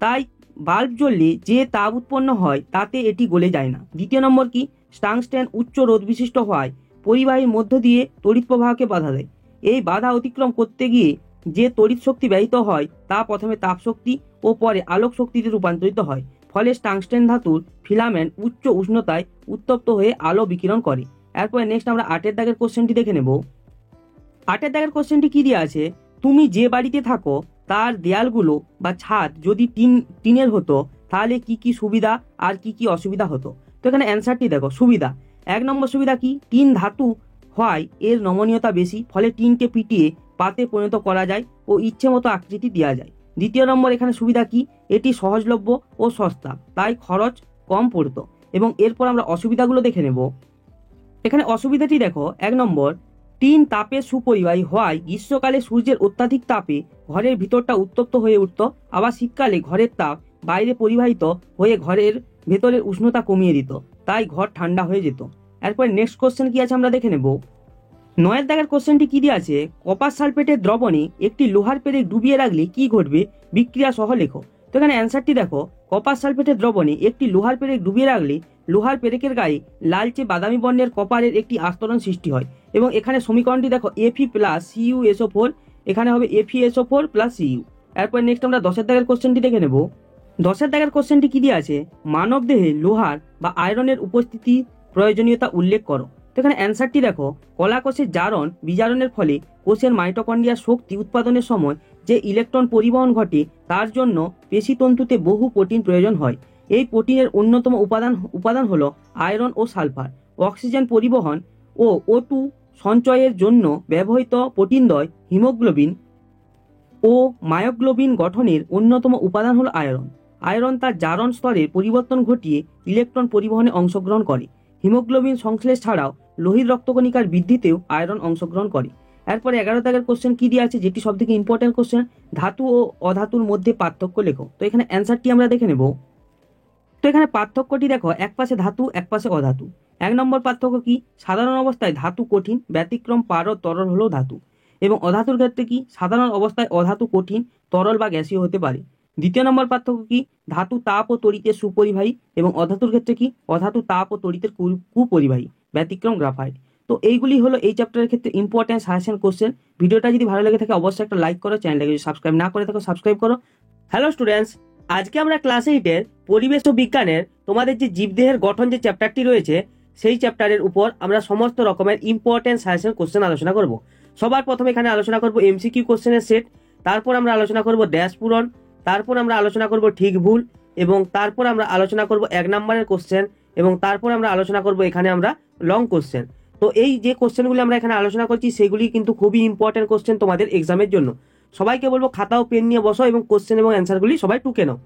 তাই বাল্ব জ্বললে যে তাপ উৎপন্ন হয় তাতে এটি গলে যায় না। 2 নম্বর কি, টাংস্টেন উচ্চ রোধ বিশিষ্ট হওয়ায় পরিবাহীর মধ্য দিয়ে তড়িৎ প্রবাহকে বাধা দেয়। এই বাধা অতিক্রম করতে গিয়ে যে তড়িৎ শক্তি ব্যয়িত হয় তা প্রথমে তাপ শক্তি ও পরে আলোক শক্তিতে রূপান্তরিত হয়। ফলে টাংস্টেন ধাতুর ফিলামেন্ট উচ্চ উষ্ণতায় উত্তপ্ত হয়ে আলো বিকিরণ করে। এরপরে নেক্সট আমরা 8 দাগের কোশ্চেনটি দেখে নেব। 8 দাগের কোশ্চেনটি কি দিয়ে আছে, তুমি যে বাড়িতে থাকো তার দেয়ালগুলো বা ছাদ যদি টিনের হতো তাহলে কি কি সুবিধা আর কি কি অসুবিধা হতো? তো এখানে অ্যান্সারটি দেখো, সুবিধা 1 নম্বর সুবিধা কি, টিন ধাতু হয় এর নমনীয়তা বেশি, ফলে টিনকে পিটিয়ে পাতে পরিণত করা যায় ও ইচ্ছে মতো আকৃতি দেওয়া যায়। 2 নম্বর এখানে সুবিধা কি, এটি সহজলভ্য ও সস্তা, তাই খরচ কম পড়তো। এবং এরপর আমরা অসুবিধাগুলো দেখে নেব। এখানে অসুবিধাটি দেখো, 1 নম্বর, টিন তাপের সুপরিবাহী হওয়ায় গ্রীষ্মকালে সূর্যের অত্যাধিক তাপে ঘরের ভিতরটা উত্তপ্ত হয়ে উঠত, আবার শীতকালে ঘরের তাপ বাইরে পরিবাহিত হয়ে ঘরের ভেতরের উষ্ণতা কমিয়ে দিত, তাই ঘর ঠান্ডা হয়ে যেত। এরপরে নেক্সট কোশ্চেন কি আছে আমরা দেখে নেব। 9 দাগের কোশ্চেনটি কি দিয়ে আছে, কপার সালফেটের দ্রবণে একটি লোহার পেরেক ডুবিয়ে রাখলে কি ঘটবে, বিক্রিয়া সহ লেখো। তো এখানে অ্যান্সারটি দেখো, কপার সালফেটের দ্রবণে একটি লোহার পেরেক ডুবিয়ে রাখলে লোহার পেরেকের গায়ে লালচে বাদামি বর্ণের কপারের একটি আস্তরণ সৃষ্টি হয়। এবং এখানে সমীকরণটি দেখো, Fe প্লাস CuSO4, এখানে হবে FeSO4 প্লাস Cu। এরপর নেক্সট আমরা 10 দাগের কোশ্চেনটি দেখে নেব। 10 দাগের কোশ্চেনটি কি দিয়ে আছে, মানব দেহে লোহার বা আয়রনের উপস্থিতি প্রয়োজনীয়তা উল্লেখ করো। তো এখানে অ্যান্সারটি দেখো, কলাকোষের জারণ বিজারণের ফলে কোষের মাইটোকন্ড্রিয়ার শক্তি উৎপাদনের সময় যে ইলেকট্রন পরিবহন ঘটে তার জন্য পেশিতন্তুতে বহু প্রোটিন প্রয়োজন হয়। এই প্রোটিনের অন্যতম উপাদান হলো আয়রন ও সালফার। অক্সিজেন পরিবহন ও O2 সঞ্চয়ের জন্য ব্যবহৃত প্রোটিনদ্বয় হিমোগ্লোবিন ও মায়োগ্লোবিন গঠনের অন্যতম উপাদান হলো আয়রন। আয়রন তার জারণ স্তরের পরিবর্তন ঘটিয়ে ইলেকট্রন পরিবহনে অংশগ্রহণ করে। হিমোগ্লোবিন সংশ্লেষ ছাড়াও লোহিত রক্তকণিকার বৃদ্ধিতেও আয়রন অংশগ্রহণ করে। এরপরে 11 দাগের কোশ্চেন কি দিয়ে আছে, যেটি সবথেকে ইম্পর্টেন্ট কোশ্চেন, ধাতু ও অধাতুর মধ্যে পার্থক্য লেখো। তো এখানে অ্যান্সারটি আমরা দেখে নেব। তো এখানে পার্থক্যটি দেখো, এক পাশে ধাতু এক পাশে অধাতু। 1 নম্বর পার্থক্য কি, সাধারণ অবস্থায় ধাতু কঠিন, ব্যতিক্রম পারদ তরল হলেও ধাতু। এবং অধাতুর ক্ষেত্রে কি, সাধারণ অবস্থায় অধাতু কঠিন, তরল বা গ্যাসীয় হতে পারে। 2 নম্বর পার্থক্য কি, ধাতু তাপ ও তড়িতের সুপরিবাহী, এবং অধাতুর ক্ষেত্রে কি, অধাতু তাপ ও তড়িতের কুপরিবাহী, ব্যতিক্রম গ্রাফাইট। তো এইগুলি হলো এই চ্যাপ্টারের ক্ষেত্রে ইম্পর্টেন্ট সাজেশন কোশ্চেন। ভিডিওটা যদি ভালো লেগে থাকে অবশ্যই একটা লাইক করো, চ্যানেলটাকে যদি সাবস্ক্রাইব না করে থাকো সাবস্ক্রাইব করো। হ্যালো স্টুডেন্টস, আজকে আমরা ক্লাস 8-এর পরিবেশ ও বিজ্ঞানের তোমাদের যে জীবদেহের গঠন যে চ্যাপ্টারটি রয়েছে সেই চ্যাপ্টারের উপর আমরা সমস্ত রকমের ইম্পর্টেন্ট সাজেশন কোশ্চেন আলোচনা করব। সবার প্রথমে এখানে আলোচনা করব এমসিকিউ কোশ্চেনের সেট, তারপর আমরা আলোচনা করব ড্যাশ পূরণ, তারপর আমরা আলোচনা করব ঠিক ভুল, এবং তারপর আমরা আলোচনা করব 1 নম্বরের কোশ্চেন, এবং তারপর আমরা আলোচনা করব এখানে আমরা লং কোশ্চেন। তো এই যে কোশ্চেনগুলি আমরা এখানে আলোচনা করছি সেগুলি কিন্তু খুবই ইম্পর্টেন্ট কোশ্চেন তোমাদের এক্সামের জন্য। সবাইকে বলবো খাতা ও পেন নিয়ে বসো এবং কোশ্চেন এবং অ্যান্সারগুলি সবাই টুকে নাও।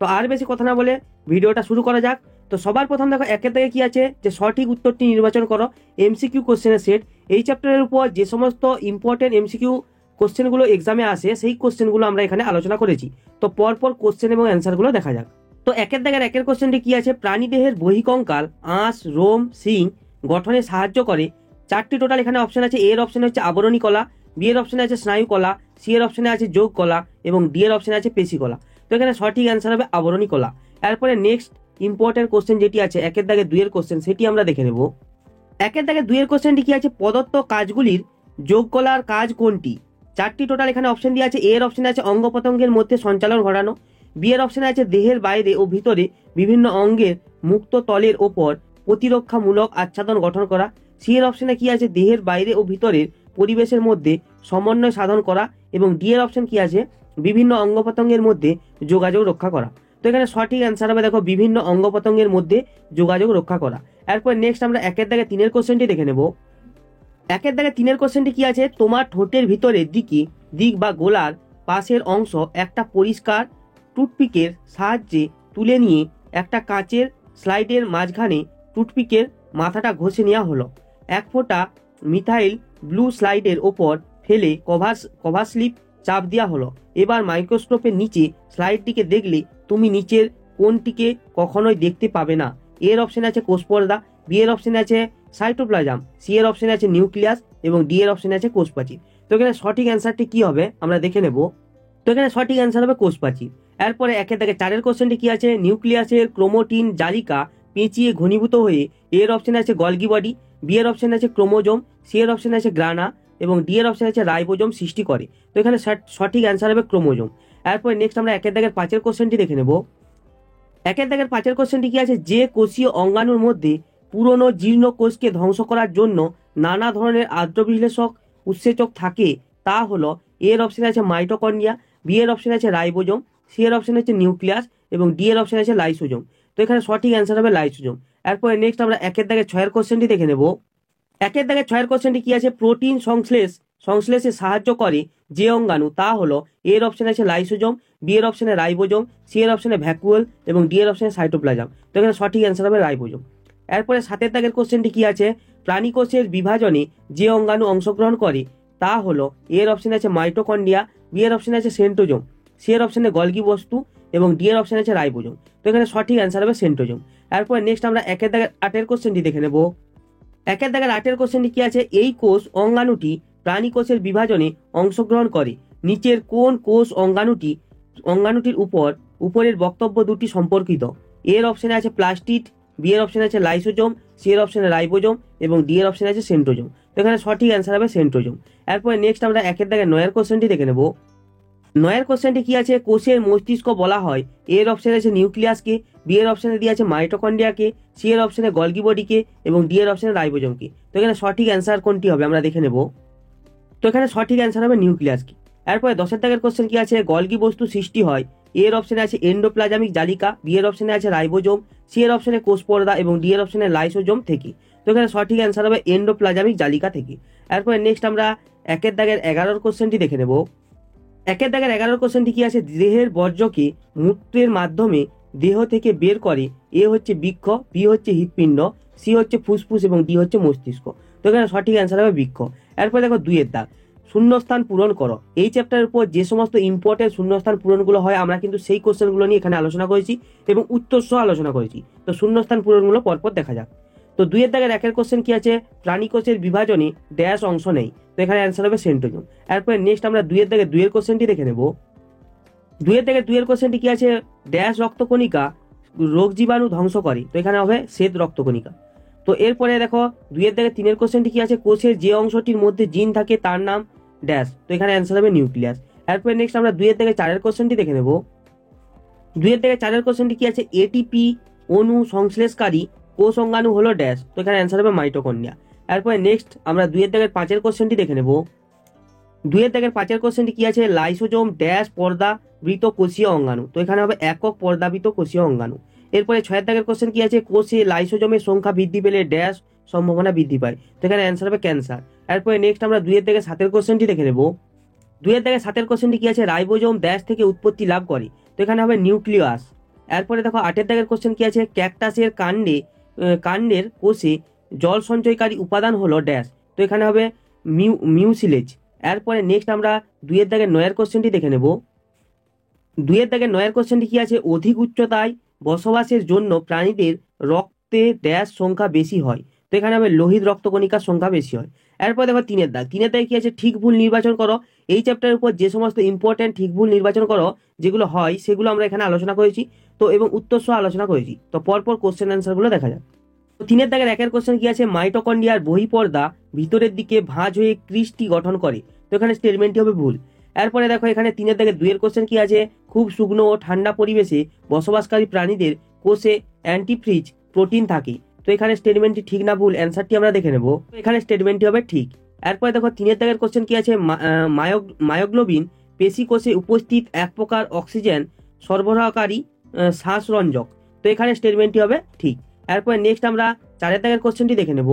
তো আর বেশি কথা না বলে ভিডিওটা শুরু করা যাক। তো সবার প্রথম দেখো, 1 থেকে কি আছে, যে সঠিক উত্তরটি নির্বাচন করো। এমসিকিউ কোশ্চেনের সেট, এই চ্যাপ্টারের উপর যে সমস্ত ইম্পর্টেন্ট এমসিকিউ কোশ্চেনগুলো এক্সামে আসে সেই কোশ্চেনগুলো আমরা এখানে আলোচনা করেছি। তো পরপর কোশ্চেন এবং অ্যান্সারগুলো দেখা যাক। তো তো একের দাগের একের কোশ্চেনটি কি আছে, প্রাণীদেহের বহিকঙ্কাল আঁশ, রোম, শিং গঠনে সাহায্য করে। চারটি টোটাল এখানে অপশন আছে। এর অপশনে হচ্ছে আবরণী কলা, বি এর অপশনে আছে স্নায়ু কলা, সি এর অপশনে আছে যোগ কলা এবং ডি এর অপশনে আছে পেশি কলা। তো এখানে সঠিক অ্যান্সার হবে আবরণী কলা। এরপরে নেক্সট ইম্পর্টেন্ট কোশ্চেন যেটি আছে একের দাগে দুইয়ের কোশ্চেন, সেটি আমরা দেখে নেব। একের দাগে দুইয়ের কোশ্চেনটি কি আছে, প্রদত্ত কাজগুলির যোগ কলার কাজ কোনটি? চারটি টোটাল এখানে অপশন দিয়ে আছে। এ এর অপশনে আছে অঙ্গ প্রত্যঙ্গের মধ্যে সঞ্চালন ঘটানো, বি এর অপশনে আছে দেহের বাইরে ও ভিতরে বিভিন্ন অঙ্গের মুক্ত তলের ওপর প্রতিরক্ষামূলক আচ্ছাদন গঠন করা, সি এর অপশনে কি আছে দেহের বাইরে ও ভিতরের পরিবেশের মধ্যে সমন্বয় সাধন করা এবং ডি এর অপশন কি আছে বিভিন্ন অঙ্গ প্রত্যঙ্গের মধ্যে যোগাযোগ রক্ষা করা। তো এখানে সঠিক অ্যান্সার হবে দেখো বিভিন্ন অঙ্গ প্রত্যঙ্গের মধ্যে যোগাযোগ রক্ষা করা। এরপর নেক্সট আমরা একের দাগে তিনের কোশ্চেনটি দেখে নেব। একের দাগে তিনের কোশ্চেনটি কি আছে, তোমার ঠোঁটের ভিতরের দিক বা গোলার পাশের অংশ একটা পরিষ্কার টুথপিকের সাহায্যে তুলে নিয়ে একটা কাঁচের স্লাইডের মাঝখানে টুথপিকের মাথাটা ঘষে নেওয়া হলো। এক ফোঁটা মিথাইল ব্লু স্লাইডের ওপর ফেলে কভার স্লিপ চাপ দেওয়া হলো। এবার মাইক্রোস্কোপের নিচে স্লাইডটিকে দেখলে তুমি নিচের কোনটিকে কখনোই দেখতে পাবে না। এর অপশন আছে কোষ পর্দা, বি এর অপশন আছে সাইটোপ্লাজম, সি এর অপশন আছে নিউক্লিয়াস এবং ডি এর অপশন আছে কোষ প্রাচীর। তো এখানে সঠিক অ্যান্সারটি কি হবে আমরা দেখে নেব। তো এখানে সঠিক অ্যান্সার হবে কোষ প্রাচীর। এরপরে একের দাগে চারের কোশ্চেনটি কি আছে, নিউক্লিয়াসের ক্রোমোটিন জালিকা পেঁচিয়ে ঘনীভূত হয়ে এর অপশন আছে গলগি বডি, বি এর অপশন আছে ক্রোমোজোম, সি এর অপশন আছে গ্রানা এবং ডি এর অপশন আছে রাইবোজোম সৃষ্টি করে। তো এখানে সঠিক অ্যান্সার হবে ক্রোমোজোম। এরপরে নেক্সট আমরা একের দাগের পাঁচের কোশ্চেনটি দেখে নেব। একের দাগের পাঁচের কোশ্চেনটি কি আছে, যে কোষীয় অঙ্গাণুর মধ্যে পুরনো জীর্ণ কোষকে ধ্বংস করার জন্য নানা ধরনের আদ্র বিশ্লেষক উৎসেচক থাকে তা হলো, এর অপশন আছে মাইটোকন্ড্রিয়া, বি এর অপশন আছে রাইবোজোম, সি এর অপশন আছে নিউক্লিয়াস এবং ডি এর অপশন আছে লাইসোজোম। তো এখানে সঠিক অ্যান্সার হবে লাইসোজোম। এরপরে নেক্সট আমরা একের দাগের ছয়ের কোশ্চেনটি দেখে নেব। একের দাগের ছয়ের কোশ্চেনটি কি আছে, প্রোটিন সংশ্লেষে সাহায্য করে যে অঙ্গাণু তা হলো, এর অপশন আছে লাইসোজোম, বি এর অপশনে রাইবোজোম, সি এর অপশনে ভ্যাকুয়াল এবং ডি এর অপশনে সাইটোপ্লাজম। তো এখানে সঠিক অ্যান্সার হবে রাইবোজোম। এরপরে সাতের দাগের কোশ্চেনটি কি আছে, প্রাণী কোষের বিভাজনে যে অঙ্গাণু অংশগ্রহণ করে তা হলো, এর অপশন আছে মাইটোকন্ড্রিয়া, বি এর অপশন আছে সেন্ট্রোজোম, সি এর অপশনে গলগি বস্তু এবং ডি এর অপশন আছে রাইবোজোম। তো এখানে সঠিক অ্যান্সার হবে সেন্ট্রোজোম। এরপরে নেক্সট আমরা একের দাগের আটের কোশ্চেনটি দেখে নেব। একের দাগের আটের কোশ্চেনটি কি আছে, এই কোষ অঙ্গাণুটি প্রাণী কোষের বিভাজনে অংশগ্রহণ করে, নিচের কোন কোষ অঙ্গাণুটির উপরের বক্তব্য দুটি সম্পর্কিত? এর অপশনে আছে প্লাস্টিড, বি এর অপশনে আছে লাইসোজোম, সি এর অপশনে রাইবোজোম এবং ডি এর অপশনে আছে সেন্ট্রোজোম। তো এখানে সঠিক অ্যান্সার হবে সেন্ট্রোজোম। এরপরে নেক্সট আমরা একের দাগের নয়ের কোশ্চেনটি দেখে নেব। নয়ের কোশ্চেনটি কি আছে, কোষের মস্তিষ্ক বলা হয়, এর অপশনে আছে নিউক্লিয়াসকে, বি এর অপশনে দিয়ে আছে মাইটোকন্ড্রিয়াকে, সি এর অপশনে গলগি বডিকে এবং ডি এর অপশনে রাইবোজোমকে। তো এখানে সঠিক অ্যান্সার কোনটি হবে আমরা দেখে নেব। তো এখানে সঠিক অ্যান্সার হবে নিউক্লিয়াসকে। এরপরে দশের দাগের কোশ্চেন কি আছে, গলগি বস্তু সৃষ্টি হয়, এর অপশনে আছে এন্ডোপ্লাজমিক জালিকা, বি এর অপশনে আছে রাইবোজোম, সি এর অপশনে কোষ পর্দা এবং ডি এর অপশনে লাইসোজোম থেকে। তো এখানে সঠিক অ্যান্সার হবে এন্ডোপ্লাজমিক জালিকা থেকে। এরপরে নেক্সট আমরা একের দাগের 11 কোশ্চেনটি দেখে নেব। একের দাগের 11 কোশ্চেনটি কি আছে, দেহের বর্জ্যকে মূত্রের মাধ্যমে দেহ থেকে বের করে, এ হচ্ছে বৃক্ক, বি হচ্ছে হৃৎপিণ্ড, সি হচ্ছে ফুসফুস এবং ডি হচ্ছে মস্তিষ্ক। তো এখানে সঠিক অ্যান্সার হবে বৃক্ক। এরপর দেখো দুইয়ের দাগ, শূন্যস্থান পূরণ করো। এই চ্যাপ্টারের উপর যে সমস্ত ইম্পর্টেন্ট শূন্যস্থান পূরণগুলো হয় আমরা কিন্তু সেই কোশ্চেনগুলো নিয়ে এখানে আলোচনা করেছি এবং উত্তর সহ আলোচনা করেছি। তো শূন্যস্থান পূরণগুলো পরপর দেখা যাক। তো দুইয়ের দাগের একের কোশ্চেন কি আছে, প্রাণী কোষের বিভাজনে ড্যাশ অংশ নেই। তো এখানে অ্যান্সার হবে সেন্ট্রোজোম। এরপরে নেক্সট আমরা দুইয়ের দাগের দুইয়ের কোশ্চেনটি দেখে নেব। দুইয়ের দাগের দুইয়ের কোশ্চেনটি কি আছে, ড্যাশ রক্তকণিকা রোগ জীবাণু ধ্বংস করে। তো এখানে হবে শ্বেত রক্তকণিকা। তো এরপরে দেখো দুইয়ের দাগের তিনের কোশ্চেনটি কি আছে, কোষের যে অংশটির মধ্যে জিন থাকে তার নাম ড্যাশ। তো এখানে অ্যান্সার হবে নিউক্লিয়াস। এরপরে নেক্সট আমরা দুইয়ের দাগের চারের কোশ্চেনটি দেখে নেব। দুইয়ের দাগের চারের কোশ্চেনটি কি আছে, এটিপি অণু সংশ্লেষকারী কোষ অঙ্গাণু হলো ড্যাশ। তো এখানে অ্যান্সার হবে মাইটোকন্ড্রিয়া। এরপরে নেক্সট আমরা দুইয়ের দাগের পাঁচের কোশ্চেনটি দেখে নেব। দুইয়ের দাগের পাঁচের কোশ্চেনটি কি আছে, লাইসোজোম ড্যাশ পর্দাবৃত কোষীয় অঙ্গাণু। তো এখানে হবে একক পর্দাবৃত কোষীয় অঙ্গাণু। এরপরে ছয়ের দাগের কোশ্চেন কি আছে, কোষে লাইসোজোমের সংখ্যা বৃদ্ধি পেলে ড্যাশ সম্ভাবনা বৃদ্ধি পায়। তো এখানে অ্যান্সার হবে ক্যান্সার। এরপরে নেক্সট আমরা দুইয়ের দাগের সাতের কোশ্চেনটি দেখে নেব। দুইয়ের দাগের সাতের কোশ্চেনটি কি আছে, রাইবোজোম ড্যাশ থেকে উৎপত্তি লাভ করে। তো এখানে হবে নিউক্লিয়াস। এরপরে দেখো আটের দাগের কোশ্চেন কি আছে, ক্যাকটাসের কাণ্ডের কোষে জল সঞ্চয়কারী উপাদান হলো ড্যাশ। তো এখানে হবে মিউসিলেজ। এরপরে নেক্সট আমরা দুইয়ের দাগের নয়ের কোশ্চেনটি দেখে নেব। দুইয়ের দাগের নয়ের কোশ্চেনটি কি আছে, অধিক উচ্চতায় বসবাসের জন্য প্রাণীদের রক্তে ড্যাশ সংখ্যা বেশি হয়? তো এখানে হবে লোহিত রক্তকণিকার সংখ্যা বেশি হয়। এরপর দেখো তিনের দাগ, তিনের দাগে কি আছে, ঠিক ভুল নির্বাচন করো। এই চ্যাপ্টারের উপর যে সমস্ত ইম্পর্টেন্ট ঠিক ভুল নির্বাচন করো যেগুলো হয় সেগুলো আমরা এখানে আলোচনা করেছি, তো এবং উত্তর সহ আলোচনা করেছি। তো পরপর কোশ্চেন অ্যান্সারগুলো দেখা যাক। তো তিনের দাগের একের কোশ্চেন কি আছে, মাইটোকন্ড্রিয়ার বহিঃপর্দা ভিতরের দিকে ভাঁজ হয়ে ক্রিস্টি গঠন করে। তো এখানে স্টেটমেন্টটি হবে ভুল। এরপরে দেখো এখানে তিনের দাগের দুইয়ের কোশ্চেন কি আছে, খুব শুকনো ও ঠান্ডা পরিবেশে বসবাসকারী প্রাণীদের কোষে অ্যান্টিফ্রিজ প্রোটিন থাকে। তো এখানে স্টেটমেন্টটি ঠিক না ভুল, অ্যান্সারটি আমরা দেখে নেব। এখানে স্টেটমেন্টটি হবে ঠিক। এরপরে দেখো তিনের দাগের কোশ্চেন কি আছে, মায়োগ্লোবিন পেশি কোষে উপস্থিত এক প্রকার অক্সিজেন সরবরাহকারী শ্বাসরঞ্জক। তো এখানে স্টেটমেন্টটি হবে ঠিক। এরপরে নেক্সট আমরা চারের দাগের কোশ্চেনটি দেখে নেব।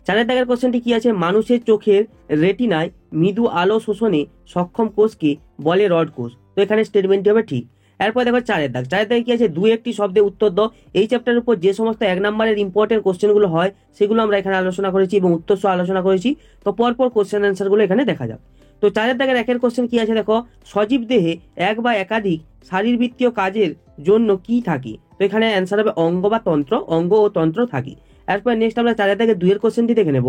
চারের দাগের কোশ্চেনটি কি আছে, মানুষের চোখের রেটিনায় মৃদু আলো শোষণে সক্ষম কোষকে বলে রড কোষ। তো এখানে স্টেটমেন্টটি হবে ঠিক। এরপর দেখো চারের দাগে কি আছে, দু একটি শব্দে উত্তর দাও। এই চ্যাপ্টারের উপর যে সমস্ত এক নম্বরের ইম্পর্টেন্ট কোশ্চেনগুলো হয় সেগুলো আমরা এখানে আলোচনা করেছি এবং উত্তর সহ আলোচনা করেছি। তো পরপর কোশ্চেন অ্যান্সারগুলো এখানে দেখা যাক। তো চারের দাগের একের কোশ্চেন কি আছে, দেখো সজীব দেহে এক বা একাধিক শারীরবৃত্তীয় কাজের জন্য কি থাকে? তো এখানে অ্যান্সার হবে অঙ্গ বা তন্ত্র, অঙ্গ ও তন্ত্র থাকে। এরপর নেক্সট আমরা চারের দাগে দুইয়ের কোশ্চেনটি দেখে নেব।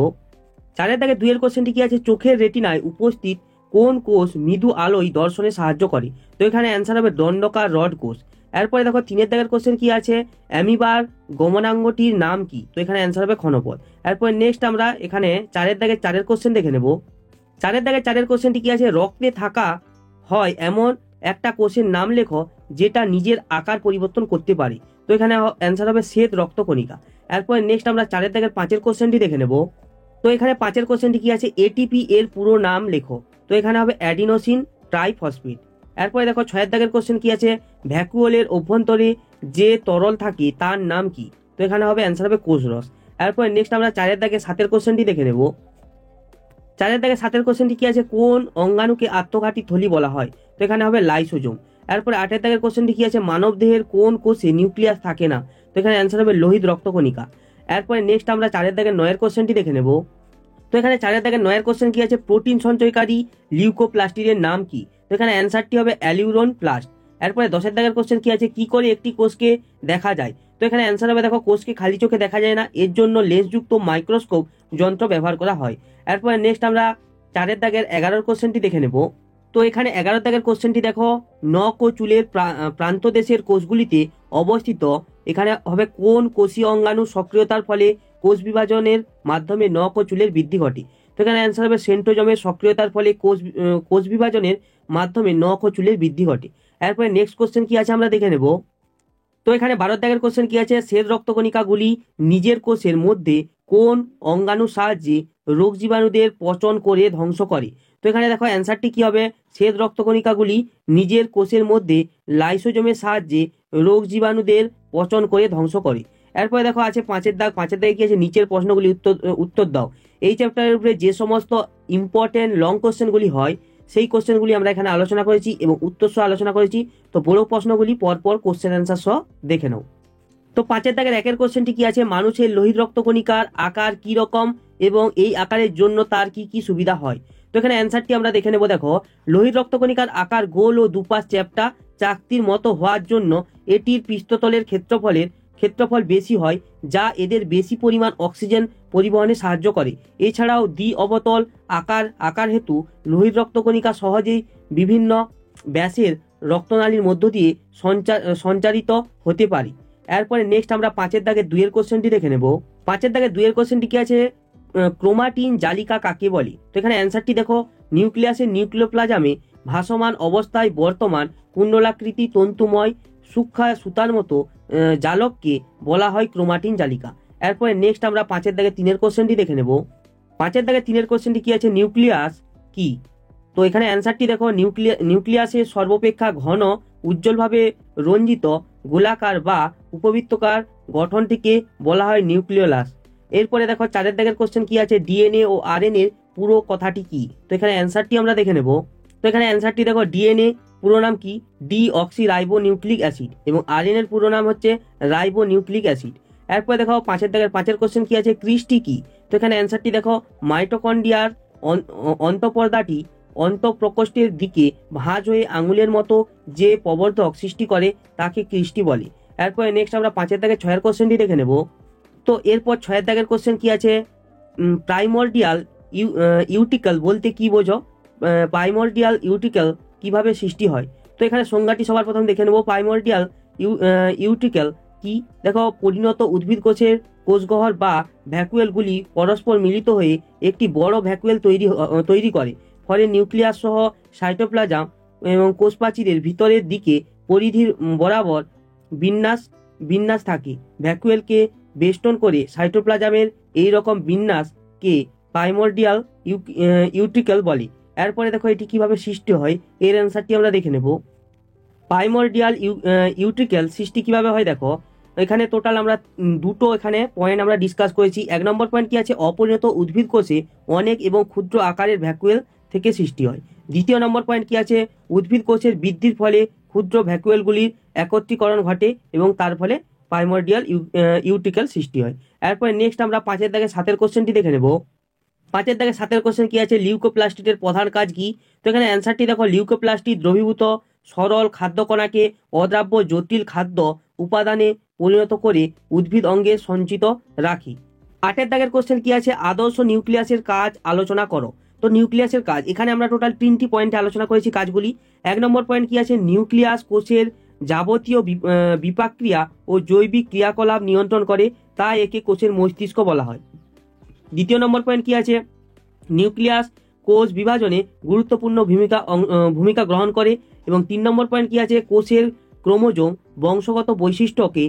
চারের দাগে দুইয়ের কোশ্চেনটি কি আছে, চোখের রেটিনায় উপস্থিত কোন কোষ মৃদু আলোয় দর্শনে সাহায্য করে? তো এখানে অ্যান্সার হবে দণ্ডকার রড কোষ। এরপরে দেখো তিনের দাগের কোশ্চেন কি আছে, অ্যামিবার গমনাঙ্গটির নাম কি? তো এখানে অ্যান্সার হবে ক্ষণপথ। এরপর নেক্সট আমরা এখানে চারের দাগে চারের কোশ্চেন দেখে নেব। চারের দাগে চারের কোশ্চেনটি কি আছে, রক্তে থাকা হয় এমন একটা কোষের নাম লেখো যেটা নিজের আকার পরিবর্তন করতে পারে। তো এখানে অ্যান্সার হবে শ্বেত রক্তকণিকা। এরপর নেক্সট আমরা চারের দাগের পাঁচের কোশ্চেনটি দেখে নেব। তো এখানে পাঁচের কোশ্চেনটি কি আছে, এটিপি এর পুরো নাম লেখো। তো এখানে হবে অ্যাডিনোসিন ট্রাইফসফেট। এরপরে দেখো ছয়ের দাগের কোশ্চেন কি আছে, ভ্যাকুওলের অভ্যন্তরে যে তরল থাকে তার নাম কি? তো এখানে হবে অ্যান্সার হবে কোষরস। এরপর নেক্সট আমরা চারের দাগে সাতের কোশ্চেনটি দেখে নেব। চারের দাগে সাতের কোশ্চেনটি কি আছে, কোন অঙ্গাণুকে আত্মঘাতী থলি বলা হয়? তো এখানে হবে লাইসোজোম। এরপরে আটের দাগের কোশ্চেনটি কি আছে, মানব দেহের কোন কোষে নিউক্লিয়াস থাকে না? তো এখানে অ্যান্সার হবে লোহিত রক্তকণিকা। এরপরে নেক্সট আমরা চারের দাগের নয়ের কোশ্চেনটি দেখে নেব। তো এখানে চারের দাগের নয়ের কোশ্চেন কি আছে, প্রোটিন সঞ্চয়কারী লিউকোপ্লাস্টিডের নাম কি? তো এখানে অ্যান্সারটি হবে অ্যালিউরন প্লাস্ট। এরপরে দশের দাগের কোশ্চেন কি আছে, কি করে একটি কোষকে দেখা যায়? তো এখানে অ্যান্সার হবে, দেখো কোষকে খালি চোখে দেখা যায় না, এর জন্য লেন্সযুক্ত মাইক্রোস্কোপ যন্ত্র ব্যবহার করা হয়। এরপরে নেক্সট আমরা চারের দাগের 11 কোশ্চেনটি দেখে নেব। তো এখানে 11 দাগের কোশ্চেনটি দেখো, নখ ও চুলের প্রান্ত দেশের কোষগুলিতে অবস্থিত এখানে হবে কোন কোষীয় অঙ্গাণু সক্রিয়তার ফলে কোষ বিভাজনের মাধ্যমে নখ ও চুলের বৃদ্ধি ঘটে? তো এখানে অ্যান্সার হবে সেন্ট্রোজমের সক্রিয়তার ফলে কোষ বিভাজনের মাধ্যমে নখ ও চুলের বৃদ্ধি ঘটে। এরপরে নেক্সট কোশ্চেন কি আছে আমরা দেখে নেব। তো এখানে 12 দাগের কোশ্চেন কি আছে, শ্বেত রক্তকণিকাগুলি নিজের কোষের মধ্যে কোন অঙ্গাণুর সাহায্যে রোগ জীবাণুদের পচন করে ধ্বংস করে? তো এখানে দেখো অ্যান্সারটি কি হবে, শ্বেত রক্তকণিকাগুলি নিজের কোষের মধ্যে লাইসোজোমের সাহায্যে রোগ জীবাণুদের পচন করে ধ্বংস করে। এরপরে দেখো আছে পাঁচের দাগ, পাঁচের দাগে কি আছে, নিচের প্রশ্নগুলি উত্তর দাও। এই চ্যাপ্টারের উপরে যে সমস্ত ইম্পর্টেন্ট লং কোশ্চেনগুলি হয় সেই কোশ্চেনগুলি আমরা এখানে আলোচনা করেছি এবং উত্তর সহ আলোচনা করেছি। তো বড় প্রশ্নগুলি পরপর কোশ্চেন অ্যান্সার সহ দেখে নাও। তো পাঁচের দাগের একের কোশ্চেনটি কি আছে, মানুষের লোহিত রক্তকণিকার আকার কি রকম এবং এই আকারের জন্য তার কি কি সুবিধা হয়? তো এখানে অ্যান্সারটি আমরা দেখে নেব। দেখো লোহিত রক্তকণিকার আকার গোল ও দুপাশ চ্যাপ্টা চাকতির মতো হওয়ার জন্য এটির পৃষ্ঠতলের ক্ষেত্রফল বেশি হয়, যা এদের বেশি পরিমাণ অক্সিজেন পরিবহনে সাহায্য করে। এছাড়াও দ্বি অবতল আকার হেতু লোহিত রক্তকণিকা সহজেই বিভিন্ন ব্যাসের রক্তনালীর মধ্য দিয়ে সঞ্চারিত হতে পারে। এরপরে নেক্সট আমরা পাঁচের দাগে দুইয়ের কোশ্চেনটি দেখে নেব। পাঁচের দাগে দুইয়ের কোশ্চেনটি কি আছে, ক্রোমাটিন জালিকা কাকে বলে? তো এখানে অ্যান্সারটি দেখো, নিউক্লিয়াসের নিউক্লিওপ্লাজমে ভাসমান অবস্থায় বর্তমান কুণ্ডলাকৃতি তন্তুময় সূক্ষ্ম সুতার মতো জালককে বলা হয় ক্রোমাটিন জালিকা। এরপরে নেক্সট আমরা পাঁচের দাগে তিনের কোশ্চেনটি দেখে নেব। পাঁচের দাগে তিনের কোশ্চেনটি কি আছে, নিউক্লিয়াস কি? তো এখানে অ্যান্সারটি দেখো, নিউক্লিয়াসের সর্বাপেক্ষা ঘন উজ্জ্বলভাবে রঞ্জিত গোলাকার বা উপবৃত্তকার গঠনটিকে বলা হয় নিউক্লিওলাস। এরপরে দেখো চারের দাগের কোশ্চেন কি আছে, ডিএনএ ও আরএনএ পুরো কথাটি কি? তো এখানে অ্যান্সারটি আমরা দেখে নেব। তো এখানে অ্যান্সারটি দেখো, ডিএনএ পুরো নাম কি, D oxy ribo nucleic acid, এবং আরএনএর পুরো নাম হচ্ছে রাইবো নিউক্লিক অ্যাসিড। এরপরে দেখো পাঁচের দাগের পাঁচের কোশ্চেন কি আছে, ক্রিস্টি কি? তো এখানে অ্যান্সারটি দেখো, মাইটোকন্ড্রিয়ার অন্তঃপর্দাটি অন্তঃপ্রকোষ্ঠের দিকে ভাঁজ হয়ে আঙুলের মতো যে প্রবর্ধক সৃষ্টি করে তাকে ক্রিস্টি বলে। এরপরে নেক্সট আমরা 5-এর দাগের 6-এর কোশ্চেনটি দেখে নেব। তো এরপর 6-এর দাগের কোশ্চেন কি আছে, প্রাইমর্ডিয়াল ইউটিকল বলতে কি বোঝো, প্রাইমর্ডিয়াল ইউটিকল কিভাবে সৃষ্টি হয়। তো এখানে সংজ্ঞাটি সবার প্রথম দেখে নেব। প্রাইমর্ডিয়াল ইউটিকল কি, দেখো পরিণত উদ্ভিদ কোষের কোষগহ্বর বা ভ্যাকুয়েলগুলি পরস্পর মিলিত হয়ে একটি বড় ভ্যাকুয়েল তৈরি করে, ফলে নিউক্লিয়াস সহ সাইটোপ্লাজম এবং কোষপ্রাচীরের ভিতরের দিকে পরিধির বরাবর বিন্যাস থাকে। ভ্যাকুয়েলকে বেষ্টন করে সাইটোপ্লাজমের এই রকম বিন্যাসকে প্রাইমর্ডিয়াল ইউটিকল বলে। এরপরে দেখো এটি কিভাবে সৃষ্টি হয়, এর অ্যান্সারটি আমরা দেখে নেব। প্রাইমর্ডিয়াল ইউটিকল সৃষ্টি কিভাবে হয়, দেখো এখানে টোটাল আমরা দুটো এখানে পয়েন্ট আমরা ডিসকাস করেছি। 1 নম্বর পয়েন্ট কি আছে, অপরিণত উদ্ভিদ কোষে অনেক এবং ক্ষুদ্র আকারের ভ্যাকুয়েল থেকে সৃষ্টি হয়। 2 নম্বর পয়েন্ট কি আছে, উদ্ভিদ কোষের বৃদ্ধির ফলে ক্ষুদ্র ভ্যাকুয়েলগুলির একত্রীকরণ ঘটে এবং তার ফলে প্রাইমর্ডিয়াল ইউটিকল সৃষ্টি হয়। এরপরে নেক্সট আমরা 5-এর দাগে 7-এর কোশ্চেনটি দেখে নেব। 5-এর দাগে 7-এর কোশ্চেন কি আছে, লিউকোপ্লাস্টিডের প্রধান কাজ কি। তো এখানে অ্যান্সারটি দেখো, লিউকোপ্লাস্টিড দ্রবীভূত সরল খাদ্যকণাকে অদ্রাব্য জটিল খাদ্য উপাদানে পরিণত করে উদ্ভিদ অঙ্গে সঞ্চিত রাখি। 8-এর দাগের কোশ্চেন কি আছে, আদর্শ নিউক্লিয়াসের কাজ আলোচনা করো। তো নিউক্লিয়াসের কাজ, এখানে আমরা টোটাল 3টি পয়েন্টে আলোচনা করেছি কাজগুলি। 1 নম্বর পয়েন্ট কি আছে, নিউক্লিয়াস কোষের যাবতীয় বিপাক্রিয়া ও জৈবিক ক্রিয়াকলাপ নিয়ন্ত্রণ করে, তাই একে কোষের মস্তিষ্ক বলা হয়। 2 নম্বর পয়েন্ট কি আছে, নিউক্লিয়াস কোষ বিভাজনে গুরুত্বপূর্ণ ভূমিকা গ্রহণ করে। এবং 3 নম্বর পয়েন্ট কি আছে, কোষের ক্রোমোজোম বংশগত বৈশিষ্ট্যকে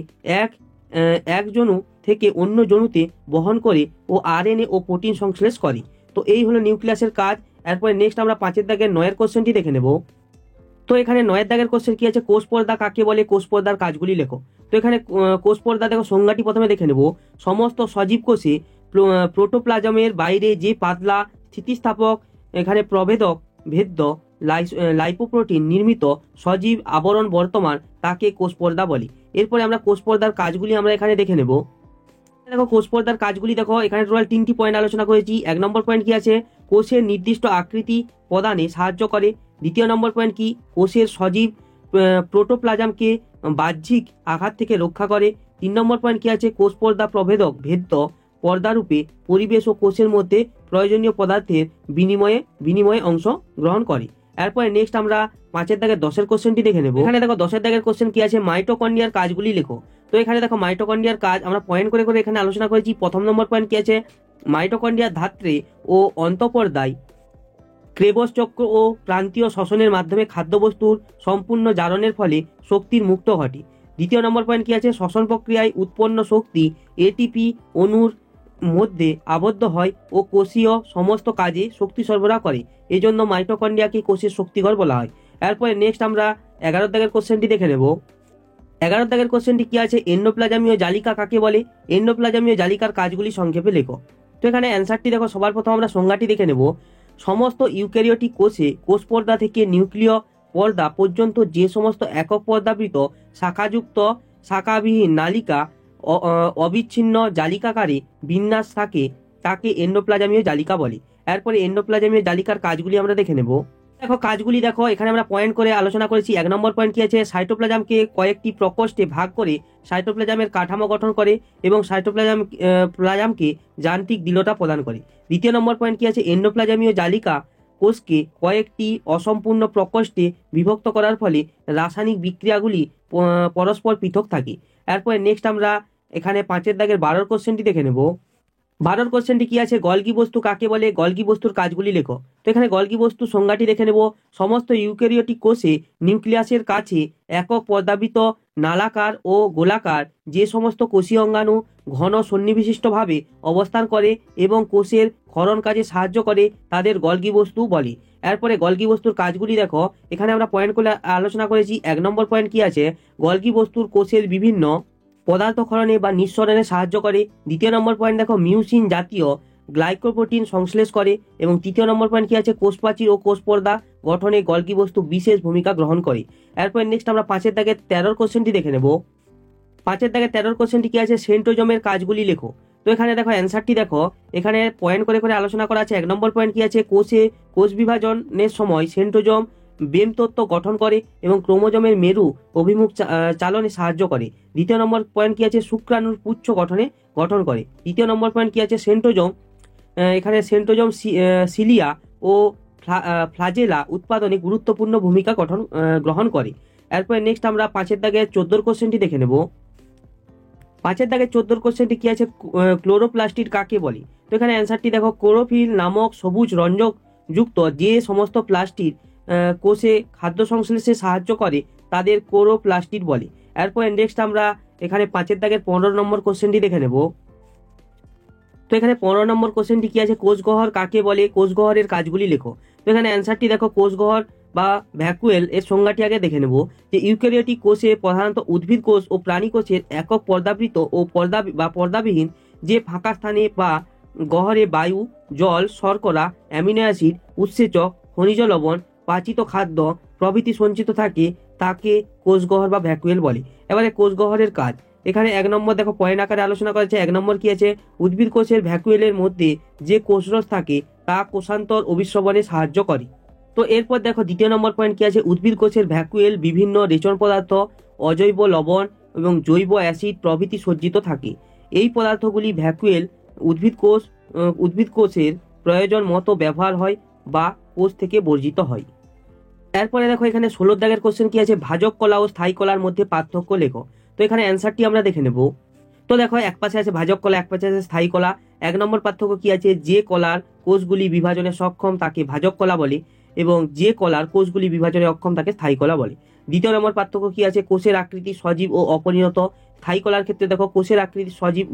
এক জনু থেকে অন্য জনুতে বহন করে ও আরএনএ ও প্রোটিন সংশ্লেষ করে। তো এই হলো নিউক্লিয়াসের কাজ। এরপরে নেক্সট আমরা 5-এর দাগের 9-এর কোশ্চেনটি দেখে নেব। তো এখানে 9-এর দাগের কোশ্চেন কি আছে, কোষ পর্দা কাকে বলে, কোষ পর্দার কাজগুলি লেখো। তো এখানে কোষ পর্দা দেখো সংজ্ঞাটি প্রথমে দেখে নেব। সমস্ত সজীব কোষে প্রোটোপ্লাজমের বাইরে যে পাতলা স্থিতিস্থাপক এখানে প্রভেদক ভেদ্য লাইপোপ্রোটিন নির্মিত সজীব আবরণ বর্তমান, তাকে কোষ পর্দা বলে। এরপরে আমরা কোষ পর্দার কাজগুলি আমরা এখানে দেখে নেব। দেখো কোষ পর্দার কাজগুলি দেখো, এখানে টোটাল 3টি পয়েন্ট আলোচনা করেছি। 1 নম্বর পয়েন্ট কি আছে, কোষের নির্দিষ্ট আকৃতি প্রদানে সাহায্য করে। 2 নম্বর পয়েন্ট কি, কোষের সজীব প্রোটোপ্লাজমকে বাহ্যিক আঘাত থেকে রক্ষা করে। 3 নম্বর পয়েন্ট কি আছে, কোষ পর্দা প্রভেদক ভেদ্য পর্দারূপে পরিবেশ ও কোষের মধ্যে প্রয়োজনীয় পদার্থের বিনিময়ে অংশ গ্রহণ করে। এরপরে নেক্সট আমরা 5-এর দাগের 10-এর কোশ্চেনটি দেখে নেব। এখানে দেখো 10-এর দাগের কোশ্চেন কি আছে, মাইটোকন্ড্রিয়ার কাজগুলি লেখো। তো এখানে দেখো মাইটোকন্ড্রিয়ার কাজ আমরা পয়েন্ট করে করে এখানে আলোচনা করেছি। 1 নম্বর পয়েন্ট কি আছে, মাইটোকন্ড্রিয়ার ধাত্রে ও অন্তঃপর্দায় ক্রেবস চক্র ও প্রান্তীয় শ্বসনের মাধ্যমে খাদ্যবস্তুর সম্পূর্ণ জারণের ফলে শক্তির মুক্ত ঘটে। 2 নম্বর পয়েন্ট কি আছে, শ্বসন প্রক্রিয়ায় উৎপন্ন শক্তি এটিপি অণুর মধ্যে আবদ্ধ হয় ও কোষীয় সমস্ত কাজে শক্তি সরবরাহ করে, এজন্য মাইটোকন্ড্রিয়াকে কোষের শক্তিঘর বলা হয়। এরপরে নেক্সট আমরা 11 দাগের কোশ্চেনটি দেখে নেব। 11 দাগের কোশ্চেনটি কি আছে, এন্ডোপ্লাজমীয় জালিকা কাকে বলে। এন্ডোপ্লাজমীয় জালিকার কাজগুলি সংক্ষেপে লেখো। তো এখানে অ্যান্সারটি দেখো, সবার প্রথম আমরা সংজ্ঞাটি দেখে নেব। সমস্ত ইউক্যারিওটিক কোষে কোষ পর্দা থেকে নিউক্লিয় পর্দা পর্যন্ত যে সমস্ত একক পর্দাবৃত শাখাযুক্ত শাখাবিহীন নালিকা অবিচ্ছিন্ন জালিকাকারে বিন্যাস থাকে, তাকে এন্ডোপ্লাজমীয় জালিকা বলে। এরপরে এন্ডোপ্লাজমীয় জালিকার কাজগুলি আমরা দেখে নেব। দেখো কাজগুলি দেখো, এখানে আমরা পয়েন্ট করে আলোচনা করেছি। 1 নম্বর পয়েন্ট কি আছে, সাইটোপ্লাজমকে কয়েকটি প্রকোষ্ঠে ভাগ করে সাইটোপ্লাজমের কাঠামো গঠন করে এবং প্লাজমকে যান্ত্রিক দৃঢ়তা প্রদান করে। 2 নম্বর পয়েন্ট কি আছে, এন্ডোপ্লাজমীয় জালিকা কোষকে কয়েকটি অসম্পূর্ণ প্রকোষ্ঠে বিভক্ত করার ফলে রাসায়নিক বিক্রিয়াগুলি পরস্পর পৃথক থাকে। এরপরে নেক্সট আমরা এখানে 5-এর দাগের 12 কোশ্চেনটি দেখে নেব। 12 কোশ্চেনটি কি আছে, গলগি বস্তু কাকে বলে, গলগি বস্তুর কাজগুলি লেখো। তো এখানে গলগি বস্তু সংজ্ঞাটি দেখে নেব। সমস্ত ইউক্যারিওটিক কোষে নিউক্লিয়াসের কাছে একক পর্দাবৃত নালাকার ও গোলাকার যে সমস্ত কোষীয় অঙ্গাণু ঘন সন্নিবিশিষ্টভাবে অবস্থান করে এবং কোষের ক্ষরণ কাজে সাহায্য করে, তাদের গলগি বস্তু বলে। এরপরে গলগি বস্তুর কাজগুলি দেখো, এখানে আমরা পয়েন্ট করে আলোচনা করেছি। 1 নম্বর পয়েন্ট কি আছে, গলগি বস্তুর কোষের বিভিন্ন পদার্থ ক্ষরণে বা নিঃসরণে সাহায্য করে। 2 নম্বর পয়েন্ট দেখো, মিউসিন জাতীয় গ্লাইকোপ্রোটিন সংশ্লেষ করে। এবং 3 নম্বর পয়েন্ট কি আছে, কোষ প্রাচীর ও কোষ পর্দা গঠনে গলগি বস্তু বিশেষ ভূমিকা গ্রহণ করে। এরপর নেক্সট আমরা 5-এর দাগের 13 কোশ্চেনটি দেখে নেব। 5-এর দাগের 13 কোশ্চেনটি কি আছে, সেন্ট্রোজোমের কাজগুলি লেখো। তো এখানে দেখো অ্যান্সারটি দেখো, এখানে পয়েন্ট করে করে আলোচনা করা আছে। 1 নম্বর পয়েন্ট কি আছে, কোষ বিভাজনের সময় সেন্ট্রোজোম তত্ত্ব গঠন করে এবং ক্রোমোজোমের মেরু অভিমুখ চালনে সাহায্য করে। দ্বিতীয় নম্বর পয়েন্ট কি আছে, শুক্রাণুর পুচ্ছ গঠন করে। তৃতীয় নম্বর পয়েন্ট কি আছে, সেন্ট্রোজোম, এখানে সেন্ট্রোজোম সিলিয়া ও ফ্লাজেলা উৎপাদনে গুরুত্বপূর্ণ ভূমিকা গ্রহণ করে। এরপরে নেক্সট আমরা 5-এর দাগে 14 কোশ্চেনটি দেখে নেব। 5-এর দাগে 14 কোশ্চেনটি কি আছে, ক্লোরোপ্লাস্টিড কাকে বলে? তো এখানে অ্যান্সারটি দেখো, ক্লোরোফিল নামক সবুজ রঞ্জক যুক্ত যে সমস্ত প্লাস্টিড কোষে খাদ্য সংশ্লেষে সাহায্য করে তাদের ক্লোরোপ্লাস্টিড বলে। এরপরে নেক্সট আমরা এখানে 5-এর দাগের 15 নম্বর কোশ্চেনটি দেখে নেব। তো এখানে 15 নম্বর কোশ্চেনটি কি আছে, কোষগহ্বর কাকে বলে? কোষগহ্বরের কাজগুলি লেখো। তো এখানে অ্যান্সারটি দেখো, কোষগহ্বর বা ভ্যাকুয়েল এর সংজ্ঞাটি আগে দেখে নেব। যে ইউক্যারিওটিক কোষে প্রধানত উদ্ভিদ কোষ ও প্রাণী কোষের একক পর্দাবৃত ও পর্দাবিহীন যে ফাঁকা স্থানে বা গহ্বরে বায়ু, জল, শর্করা, অ্যামিনো অ্যাসিড, উৎসেচক, খনিজ লবণ, পাচিত খাদ্য প্রভৃতি সঞ্চিত থাকে তাকে কোষগহ্বর বা ভ্যাকুয়েল বলে। এবারে কোষগহ্বরের কাজ, এখানে 1 নম্বর দেখো পয়েন্ট আকারে আলোচনা করা হয়েছে। 1 নম্বর কি আছে, উদ্ভিদ কোষের ভ্যাকুয়েলের মধ্যে যে কোষরস থাকে তা কোষান্তর অভিস্রবণে সাহায্য করে। তো এরপর দেখো 2 নম্বর পয়েন্ট কি আছে, উদ্ভিদ কোষের ভ্যাকুয়েল বিভিন্ন রেচন পদার্থ, অজৈব লবণ এবং জৈব অ্যাসিড প্রভৃতি সজ্জিত থাকে। এই পদার্থগুলি ভ্যাকুয়েল উদ্ভিদ কোষের প্রয়োজন মতো ব্যবহার হয় বা কোষ থেকে বর্জিত হয়। এরপরে দেখো এখানে 16 দাগের কোশ্চেন কি আছে, ভাজক কলা ও স্থায়ী কলার মধ্যে পার্থক্য লেখো। তো এখানে অ্যান্সারটি আমরা দেখে নেব। তো দেখো এক পাশে আছে ভাজক কলা, এক পাশে আছে স্থায়ী কলা। 1 নম্বর পার্থক্য কি আছে, যে কলার কোষগুলি বিভাজনে সক্ষম তাকে ভাজক কলা বলে এবং যে কলার কোষগুলি বিভাজনে অক্ষম তাকে স্থায়ী কলা বলে। 2 নম্বর পার্থক্য কি আছে, কোষের আকৃতি সজীব ও অপরিণত। স্থায়ী কলার ক্ষেত্রে দেখো কোষের আকৃতি সজীব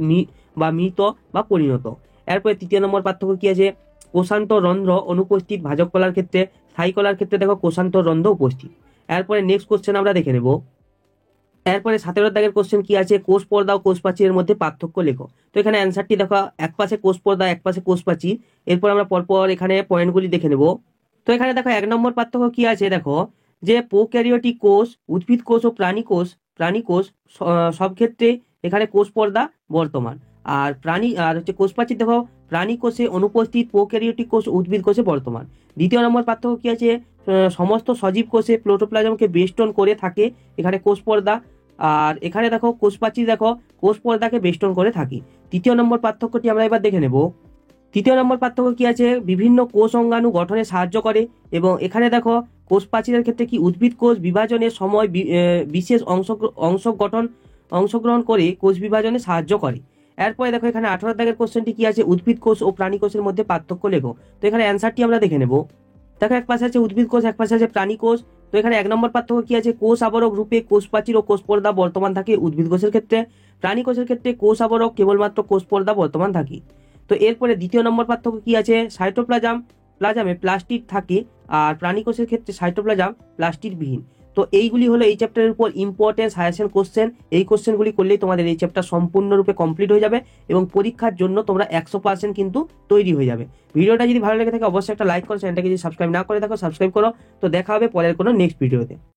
বা মৃত বা পরিণত। এরপরে 3 নম্বর পার্থক্য কি আছে, কোষান্তর রন্ধ্র অনুপস্থিত ভাজক কলার ক্ষেত্রে, স্থায়ী কলার ক্ষেত্রে দেখো কোষান্তর রন্ধ্র উপস্থিত। এরপরে নেক্সট কোশ্চেন আমরা দেখে নেব। এরপরে 17 দাগের কোশ্চেন কি আছে, কোষ পর্দা ও কোষ প্রাচীরের মধ্যে পার্থক্য লেখো। তো এখানে অ্যান্সারটি দেখো, এক পাশে কোষ পর্দা, এক পাশে কোষ প্রাচীর। এরপর আমরা পরপর এখানে পয়েন্টগুলি দেখে নেব। তো এখানে দেখো 1 নম্বর পার্থক্য কি আছে, দেখো যে প্রোক্যারিওটিক কোষ, উদ্ভিদ কোষ ও প্রাণী কোষ সব ক্ষেত্রে এখানে কোষ পর্দা বর্তমান। আর কোষ প্রাচীর দেখো প্রাণী কোষে অনুপস্থিত, প্রোক্যারিওটিক কোষ উদ্ভিদ কোষে বর্তমান। 2 নম্বর পার্থক্য কি আছে, সমস্ত সজীব কোষে প্রোটোপ্লাজমকে বেষ্টন করে থাকে এখানে কোষ পর্দা। আর এখানে দেখো কোষ প্রাচীর দেখো কোষ পর্দাকে বেষ্টন করে থাকে। 3 নম্বর পার্থক্যটি আমরা এবার দেখে নেব। 3 নম্বর পার্থক্য কি আছে, বিভিন্ন কোষ অঙ্গাণু গঠনে সাহায্য করে এবং এখানে দেখো কোষ প্রাচীরের ক্ষেত্রে কি উদ্ভিদ কোষ বিভাজনের সময় বিশেষ অংশগ্রহণ করে কোষ বিভাজনে সাহায্য করে। এরপরে দেখো এখানে 18 দাগের কোশ্চেনটি কি আছে, উদ্ভিদ কোষ ও প্রাণী কোষের মধ্যে পার্থক্য লেখো। তো এখানে অ্যান্সারটি আমরা দেখে নেব। দেখো এক পাশে আছে উদ্ভিদ কোষ, এক পাশে আছে প্রাণী কোষ। তো এখানে 1 নম্বর পার্থক্য কি আছে, কোষ আবরক রূপে কোষ প্রাচীর ও কোষ পর্দা বর্তমান থাকে উদ্ভিদ কোষের ক্ষেত্রে। প্রাণী কোষের ক্ষেত্রে কোষ আবরক কেবলমাত্র কোষ পর্দা বর্তমান থাকে। তো এরপরে 2 নম্বর পার্থক্য কি আছে, প্লাজমে প্লাস্টিড থাকে আর প্রাণী কোষের ক্ষেত্রে সাইটোপ্লাজম প্লাস্টিড বিহীন। তো এইগুলি হলো এই চ্যাপ্টারের উপর ইম্পর্টেন্ট সাজেশন কোশ্চেন। এই কোশ্চেনগুলি করলেই তোমাদের এই চ্যাপ্টার সম্পূর্ণরূপে কমপ্লিট হয়ে যাবে এবং পরীক্ষার জন্য তোমরা 100% কিন্তু তৈরি হয়ে যাবে। ভিডিওটা যদি ভালো লেগে থাকে অবশ্যই একটা লাইক করো, চ্যানেলটাকে যদি সাবস্ক্রাইব না করে থাকো সাবস্ক্রাইব করো। তো দেখা হবে পরের কোনো নেক্সট ভিডিওতে।